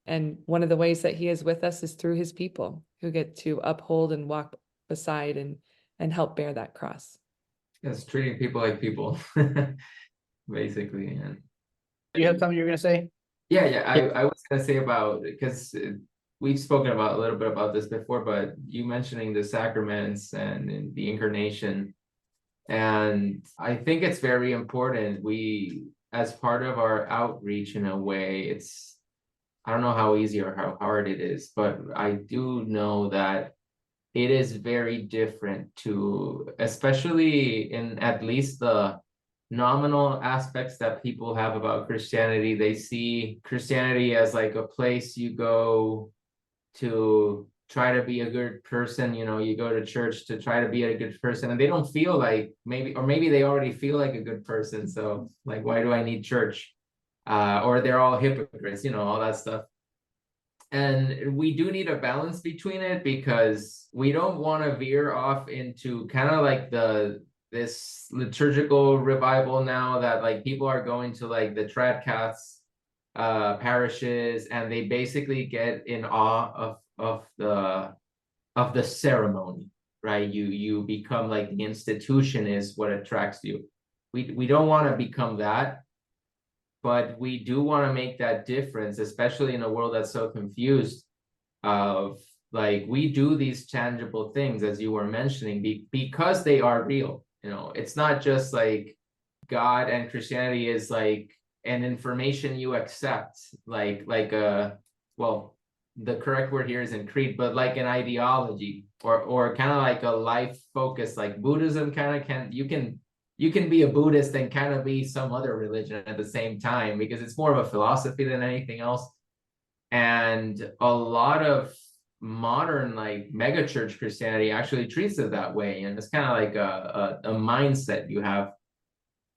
And one of the ways that he is with us is through his people who get to uphold and walk beside and help bear that cross. Yes, treating people like people, basically. And Do you have something you're going to say? yeah, I was gonna say about, because we've spoken about a little bit about this before, but you mentioning the sacraments and the incarnation, and I think it's very important. We, as part of our outreach, in a way, I don't know how easy or how hard it is, but I do know that it is very different especially in at least the nominal aspects that people have about Christianity. They see Christianity as like a place you go to try to be a good person. You go to church to try to be a good person, and they don't feel like, maybe they already feel like a good person. So like, why do I need church? Or they're all hypocrites, all that stuff. And we do need a balance between it, because we don't want to veer off into kind of like this liturgical revival now, that like people are going to like the Tradcaths parishes, and they basically get in awe of the ceremony, right? You become like, the institution is what attracts you. We don't want to become that. But we do want to make that difference, especially in a world that's so confused, of like, we do these tangible things, as you were mentioning, because they are real. It's not just like God and Christianity is like an information you accept, well, the correct word here isn't creed, but like an ideology. or kind of like a life focus, like Buddhism kind of you can be a Buddhist and kind of be some other religion at the same time, because it's more of a philosophy than anything else. And a lot of modern like megachurch Christianity actually treats it that way, and it's kind of like a mindset you have.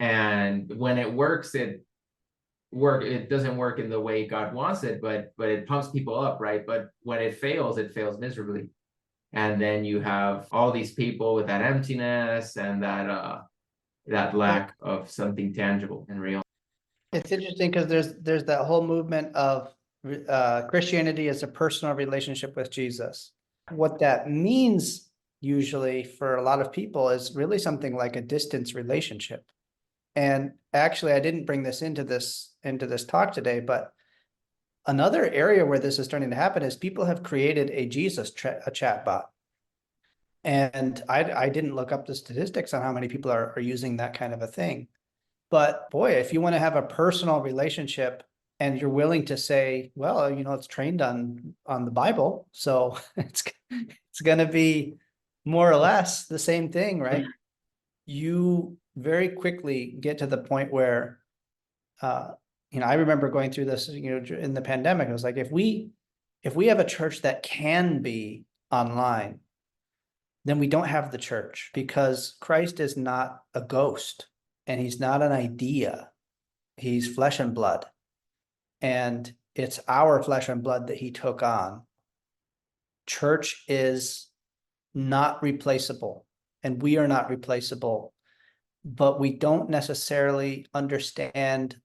And when it works, it doesn't work in the way God wants it, but it pumps people up, right? But when it fails miserably. And then you have all these people with that emptiness and that lack of something tangible and real. It's interesting because there's that whole movement of Christianity as a personal relationship with Jesus. What that means usually for a lot of people is really something like a distance relationship. And actually, I didn't bring this into this talk today, but another area where this is starting to happen is people have created a Jesus a chat bot. And I didn't look up the statistics on how many people are using that kind of a thing. But boy, if you want to have a personal relationship and you're willing to say, well, it's trained on the Bible, so it's going to be more or less the same thing, right? You very quickly get to the point where, I remember going through this, in the pandemic. I was like, if we have a church that can be online, then we don't have the church, because Christ is not a ghost and he's not an idea. He's flesh and blood. And it's our flesh and blood that he took on. Church is not replaceable, and we are not replaceable, but we don't necessarily understand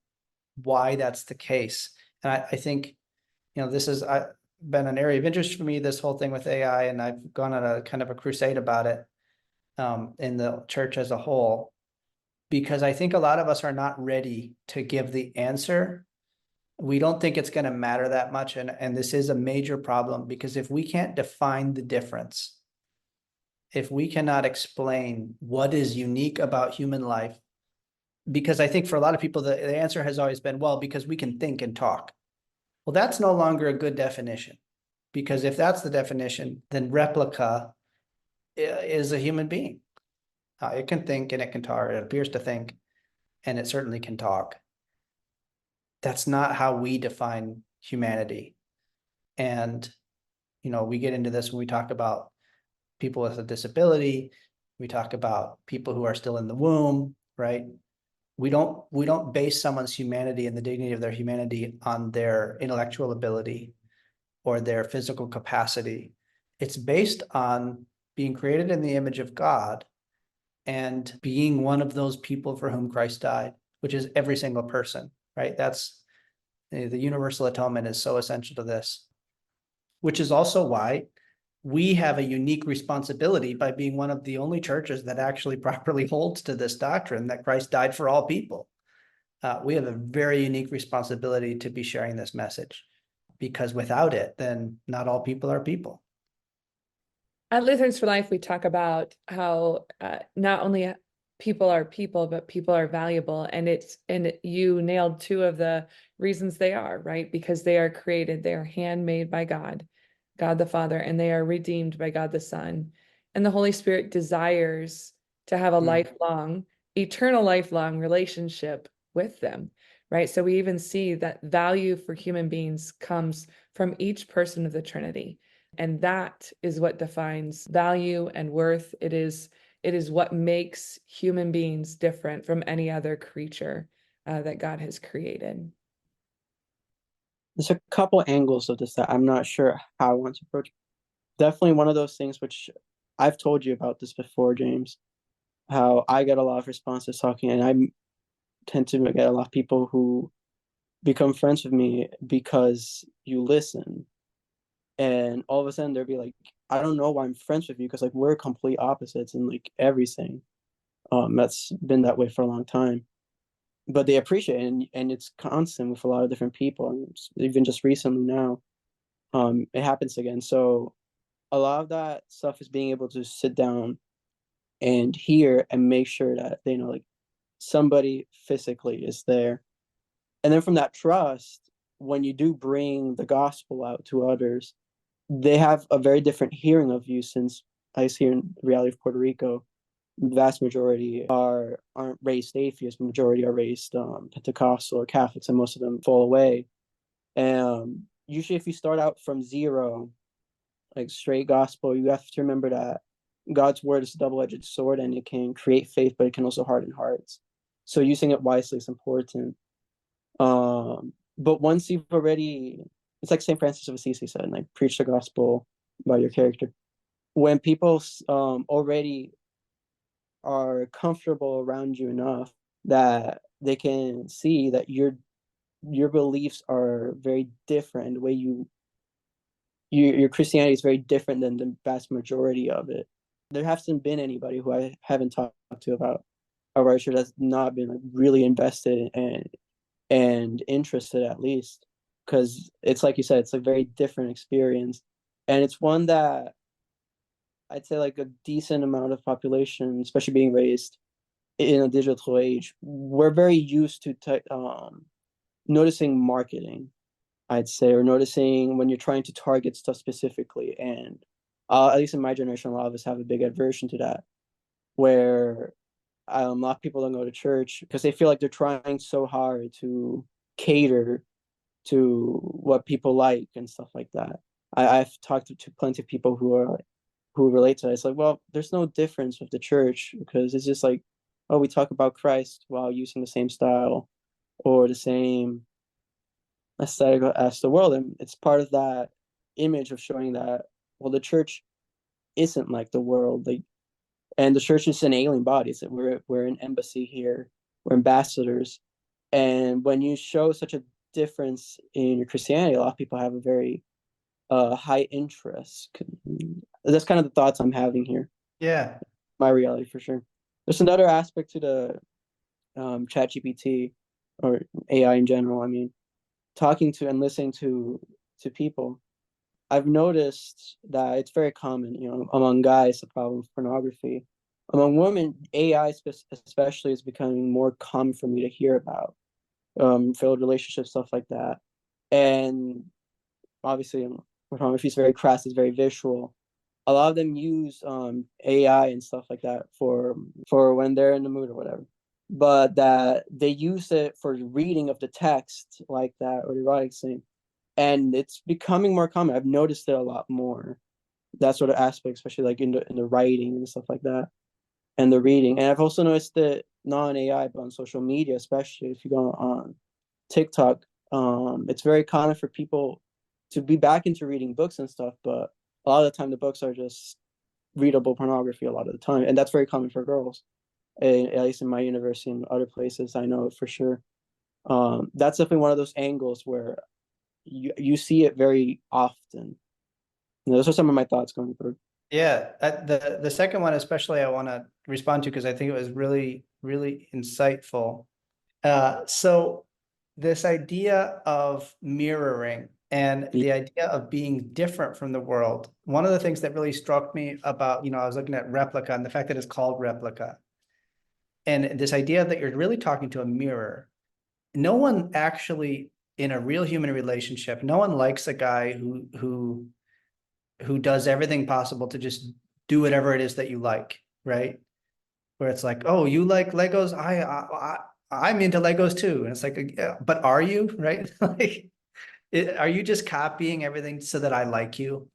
why that's the case. And I think, this has been an area of interest for me, this whole thing with AI, and I've gone on a kind of a crusade about it in the church as a whole, because I think a lot of us are not ready to give the answer. We don't think it's going to matter that much. And this is a major problem, because if we can't define the difference, if we cannot explain what is unique about human life, because I think for a lot of people, the answer has always been, well, because we can think and talk. Well, that's no longer a good definition, because if that's the definition, then replica is a human being. It can think and it can talk. It appears to think, and it certainly can talk. That's not how we define humanity. And, we get into this when we talk about people with a disability. We talk about people who are still in the womb, right? We don't base someone's humanity and the dignity of their humanity on their intellectual ability or their physical capacity. It's based on being created in the image of God and being one of those people for whom Christ died, which is every single person, right? That's the universal atonement is so essential to this, which is also why we have a unique responsibility by being one of the only churches that actually properly holds to this doctrine that Christ died for all people. We have a very unique responsibility to be sharing this message, because without it, then not all people are people. At Lutherans for Life, we talk about how not only people are people, but people are valuable. And you nailed two of the reasons they are, right? Because they are created, they are handmade by God the Father, and they are redeemed by God the Son. And the Holy Spirit desires to have a lifelong, eternal lifelong relationship with them, right? So we even see that value for human beings comes from each person of the Trinity. And that is what defines value and worth. It is what makes human beings different from any other creature that God has created. There's a couple angles of this that I'm not sure how I want to approach. Definitely one of those things which I've told you about this before, James, how I get a lot of responses talking, and I tend to get a lot of people who become friends with me because you listen. And all of a sudden they'll be like, I don't know why I'm friends with you, because like we're complete opposites in like everything. That's been that way for a long time. But they appreciate it, and it's constant with a lot of different people. And even just recently now, it happens again. So a lot of that stuff is being able to sit down and hear and make sure that they know like somebody physically is there. And then from that trust, when you do bring the gospel out to others, they have a very different hearing of you, since at least here in the reality of Puerto Rico, the vast majority aren't raised atheists. Majority are raised Pentecostal or Catholics, and most of them fall away. And usually, if you start out from zero, like straight gospel, you have to remember that God's word is a double-edged sword, and it can create faith, but it can also harden hearts. So using it wisely is important. But once you've already, it's like St. Francis of Assisi said, like preach the gospel about your character. When people already are comfortable around you enough that they can see that your beliefs are very different, the way your Christianity is very different than the vast majority of it. There hasn't been anybody who I haven't talked to about our church that's not been like really invested and interested, at least, because it's like you said, it's a very different experience, and it's one that I'd say like a decent amount of population, especially being raised in a digital age, we're very used to noticing marketing, I'd say, or noticing when you're trying to target stuff specifically. And at least in my generation, a lot of us have a big aversion to that, where a lot of people don't go to church because they feel like they're trying so hard to cater to what people like and stuff like that. I've talked to plenty of people who relate to it. It's like, well, there's no difference with the church because it's just like, oh, we talk about Christ while using the same style or the same aesthetic as the world. And it's part of that image of showing that, well, the church isn't like the world. Like, and the church is an alien body. So we're an embassy here. We're ambassadors. And when you show such a difference in your Christianity, a lot of people have a very high interest. That's kind of the thoughts I'm having here. Yeah. My reality, for sure. There's another aspect to the ChatGPT or AI in general. I mean, talking to and listening to people, I've noticed that it's very common, among guys, the problem of pornography. Among women, AI especially is becoming more common for me to hear about, failed relationships, stuff like that. And obviously, pornography is very crass, it's very visual. A lot of them use AI and stuff like that for when they're in the mood or whatever. But that they use it for reading of the text like that, or the erotic scene. And it's becoming more common. I've noticed it a lot more. That sort of aspect, especially like in the writing and stuff like that, and the reading. And I've also noticed that non-AI, but on social media, especially if you go on TikTok, it's very common for people to be back into reading books and stuff, but a lot of the time the books are just readable pornography a lot of the time, and that's very common for girls. At least in my university and other places, I know it for sure. That's definitely one of those angles where you see it very often. Those are some of my thoughts going through. Yeah, the second one especially I want to respond to because I think it was really, really insightful. So this idea of mirroring and the idea of being different from the world. One of the things that really struck me about, I was looking at replica and the fact that it's called replica. And this idea that you're really talking to a mirror. No one actually, in a real human relationship, no one likes a guy who does everything possible to just do whatever it is that you like, right? Where it's like, oh, you like Legos? I'm into Legos too. And it's like, yeah, but are you, right? Like, are you just copying everything so that I like you?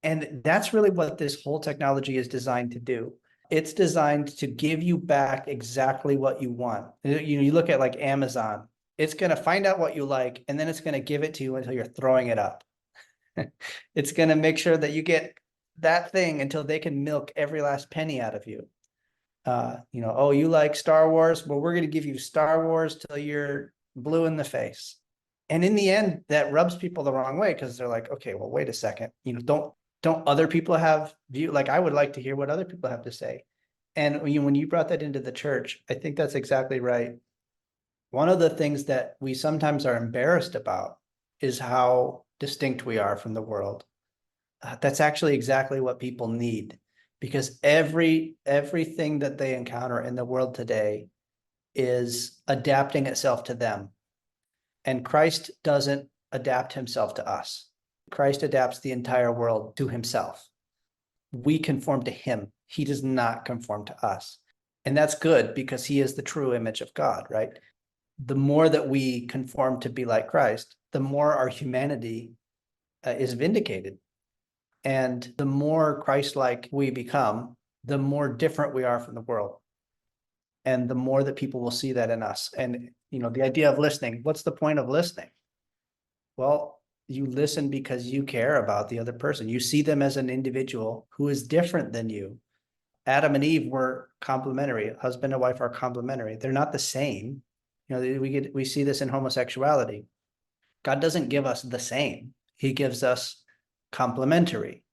And that's really what this whole technology is designed to do. It's designed to give you back exactly what you want. You look at like Amazon, it's going to find out what you like, and then it's going to give it to you until you're throwing it up. It's going to make sure that you get that thing until they can milk every last penny out of you. Oh, you like Star Wars? Well, we're going to give you Star Wars till you're blue in the face. And in the end, that rubs people the wrong way because they're like, okay, well, wait a second. Don't other people have view? Like, I would like to hear what other people have to say. And when you brought that into the church, I think that's exactly right. One of the things that we sometimes are embarrassed about is how distinct we are from the world. That's actually exactly what people need, because everything that they encounter in the world today is adapting itself to them. And Christ doesn't adapt himself to us. Christ adapts the entire world to himself. we conform to him. He does not conform to us. And that's good because he is the true image of God, right? The more that we conform to be like Christ, the more our humanity is vindicated. And the more Christ-like we become, the more different we are from the world. And the more that people will see that in us. And, the idea of listening, what's the point of listening? Well, you listen because you care about the other person. You see them as an individual who is different than you. Adam and Eve were complementary. Husband and wife are complementary. They're not the same. We see this in homosexuality. God doesn't give us the same. He gives us complementary.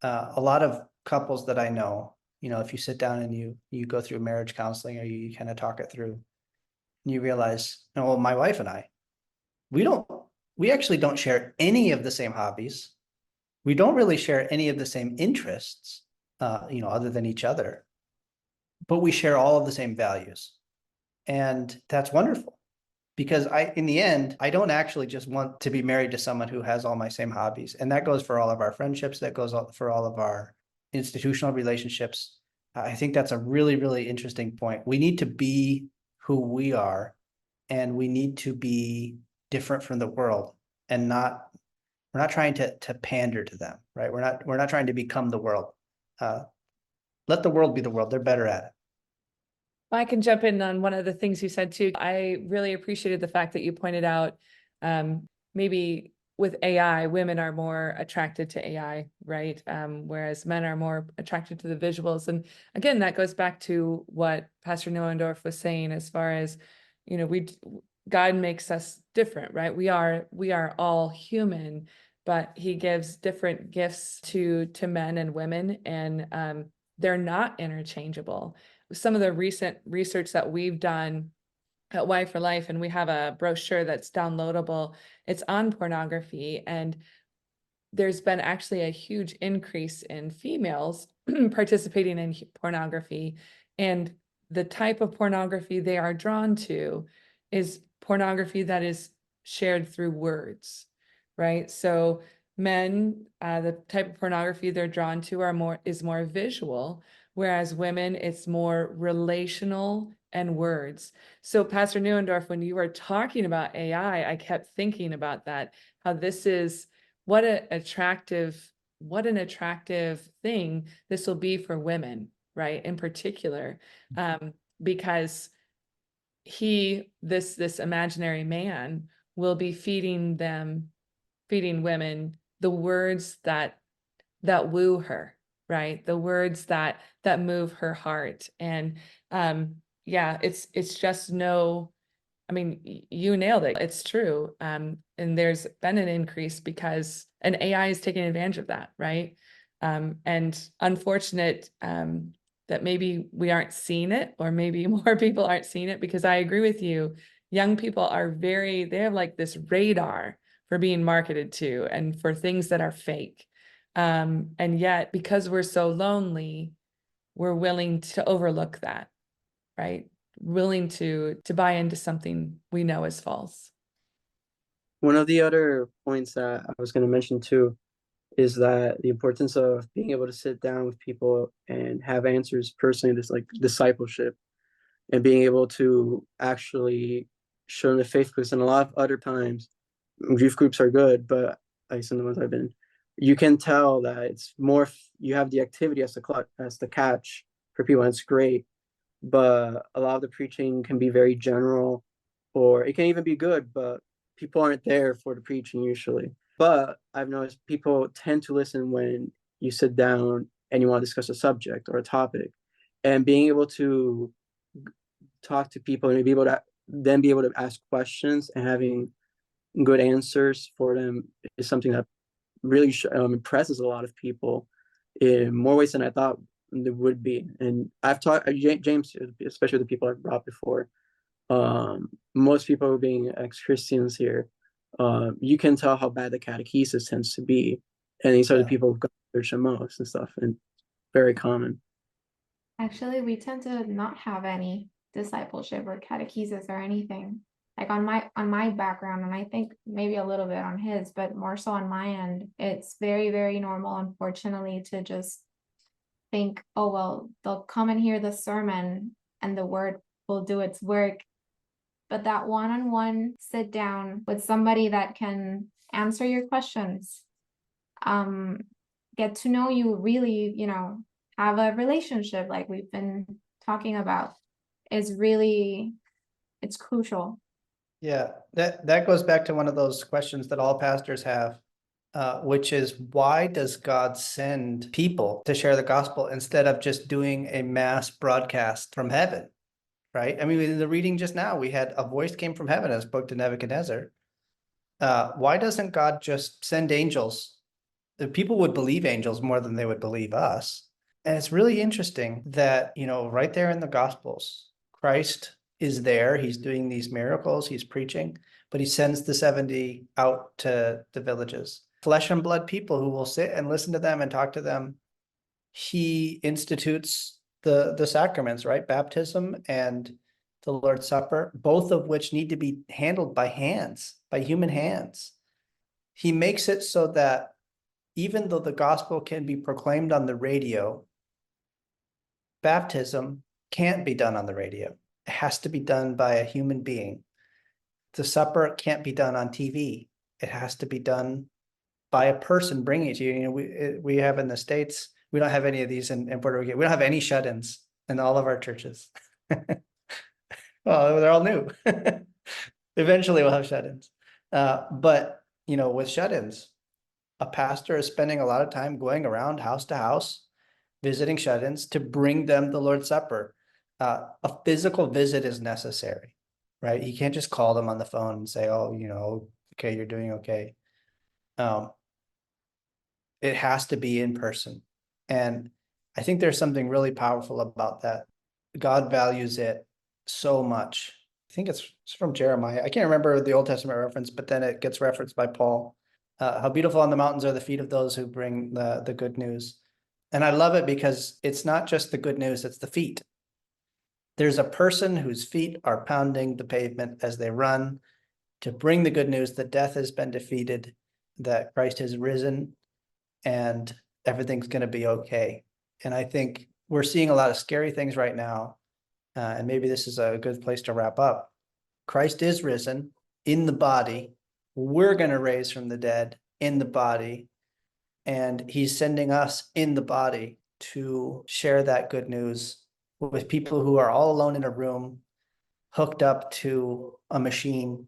A lot of couples that I know, if you sit down and you go through marriage counseling or you kind of talk it through, and you realize, well, my wife and I, we actually don't share any of the same hobbies. We don't really share any of the same interests, other than each other, but we share all of the same values. And that's wonderful because in the end, I don't actually just want to be married to someone who has all my same hobbies. And that goes for all of our friendships. That goes for all of our institutional relationships. I think that's a really, really interesting point. We need to be who we are, and we need to be different from the world, and we're not trying to pander to them, right? We're not trying to become the world. Let the world be the world. They're better at it. I can jump in on one of the things you said too. I really appreciated the fact that you pointed out maybe with AI, women are more attracted to AI, right? Whereas men are more attracted to the visuals. And again, that goes back to what Pastor Neuendorf was saying as far as, God makes us different, right? We are all human, but he gives different gifts to men and women, and they're not interchangeable. Some of the recent research that we've done at Youth4Life, and we have a brochure that's downloadable, it's on pornography, and there's been actually a huge increase in females participating in pornography, and the type of pornography they are drawn to is pornography that is shared through words, right? So men, the type of pornography they're drawn to is more visual, whereas women, it's more relational and words. So Pastor Neuendorf, when you were talking about AI, I kept thinking about that, how this is what an attractive thing this will be for women, right? In particular, because this imaginary man will be feeding women the words that woo her, right? The words that move her heart. And it's just I mean, you nailed it. It's true. And there's been an increase because an AI is taking advantage of that, right? And unfortunate that maybe we aren't seeing it, or maybe more people aren't seeing it, because I agree with you. Young people they have like this radar for being marketed to and for things that are fake. And yet, because we're so lonely, we're willing to overlook that, right? Willing to buy into something we know is false. One of the other points that I was going to mention too is that the importance of being able to sit down with people and have answers personally, this like discipleship, and being able to actually show them the faith. Because in a lot of other times, youth groups are good, but like some of the ones I've been, you can tell that it's more, you have the activity as the catch for people, and it's great. But a lot of the preaching can be very general, or it can even be good, but people aren't there for the preaching usually. But I've noticed people tend to listen when you sit down and you want to discuss a subject or a topic, and being able to talk to people and be able to ask questions and having good answers for them is something that really impresses a lot of people in more ways than I thought there would be. And I've taught James, especially the people I've brought before. Most people being ex-Christians here, you can tell how bad the catechesis tends to be, and these are the people who've got to church the most and stuff, and very common. Actually, we tend to not have any discipleship or catechesis or anything. Like on my background, and I think maybe a little bit on his, but more so on my end, it's very, very normal, unfortunately, to just think, oh, well, they'll come and hear the sermon and the word will do its work. But that one-on-one sit down with somebody that can answer your questions, get to know you, really, have a relationship like we've been talking about, is really, it's crucial. Yeah, that goes back to one of those questions that all pastors have, which is, why does God send people to share the gospel instead of just doing a mass broadcast from heaven, right? I mean, in the reading just now, we had a voice came from heaven and spoke to Nebuchadnezzar. Why doesn't God just send angels? The people would believe angels more than they would believe us. And it's really interesting that, right there in the Gospels, Christ is there. He's doing these miracles. He's preaching, but he sends the 70 out to the villages, flesh and blood people who will sit and listen to them and talk to them. He institutes the sacraments, right? Baptism and the Lord's Supper, both of which need to be handled by human hands. He makes it so that even though the gospel can be proclaimed on the radio, baptism can't be done on the radio. It has to be done by a human being. The supper can't be done on TV. It has to be done by a person bringing it to you. We have in the States, we don't have any of these in Puerto Rico. We don't have any shut-ins in all of our churches. Well, they're all new. Eventually we'll have shut-ins. But, with shut-ins, a pastor is spending a lot of time going around house to house, visiting shut-ins to bring them the Lord's Supper. A physical visit is necessary, right? You can't just call them on the phone and say, oh, okay, you're doing okay. It has to be in person. And I think there's something really powerful about that. God values it so much. I think it's from Jeremiah. I can't remember the Old Testament reference, but then it gets referenced by Paul. How beautiful on the mountains are the feet of those who bring the good news. And I love it because it's not just the good news, it's the feet. There's a person whose feet are pounding the pavement as they run to bring the good news that death has been defeated, that Christ has risen, and everything's going to be okay. And I think we're seeing a lot of scary things right now. And maybe this is a good place to wrap up. Christ is risen in the body. We're going to raise from the dead in the body. And he's sending us in the body to share that good news with people who are all alone in a room, hooked up to a machine,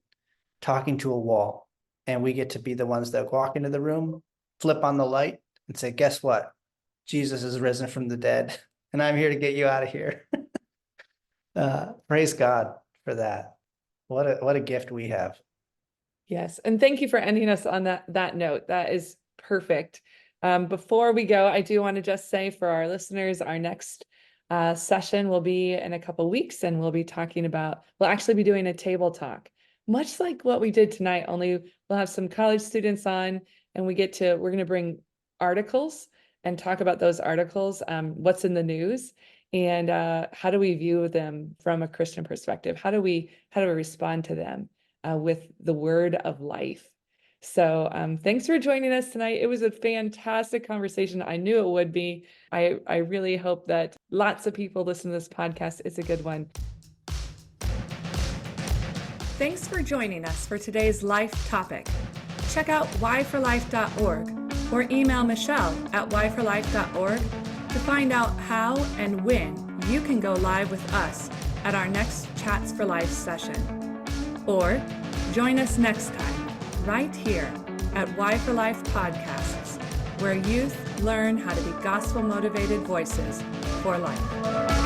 talking to a wall. And we get to be the ones that walk into the room, flip on the light, and say, guess what? Jesus is risen from the dead, and I'm here to get you out of here. Praise God for that. What a gift we have. Yes. And thank you for ending us on that note. That is perfect. Before we go, I do want to just say for our listeners, our next session will be in a couple of weeks, and we'll actually be doing a table talk, much like what we did tonight, only we'll have some college students on, and we're going to bring articles and talk about those articles, what's in the news, and how do we view them from a Christian perspective? How do we respond to them with the word of life? So thanks for joining us tonight. It was a fantastic conversation. I knew it would be. I really hope that lots of people listen to this podcast. It's a good one. Thanks for joining us for today's life topic. Check out why4life.org or email Michelle at why4life.org to find out how and when you can go live with us at our next Chats for Life session. Or join us next time right here at Youth4Life Podcasts, where youth learn how to be gospel-motivated voices for life.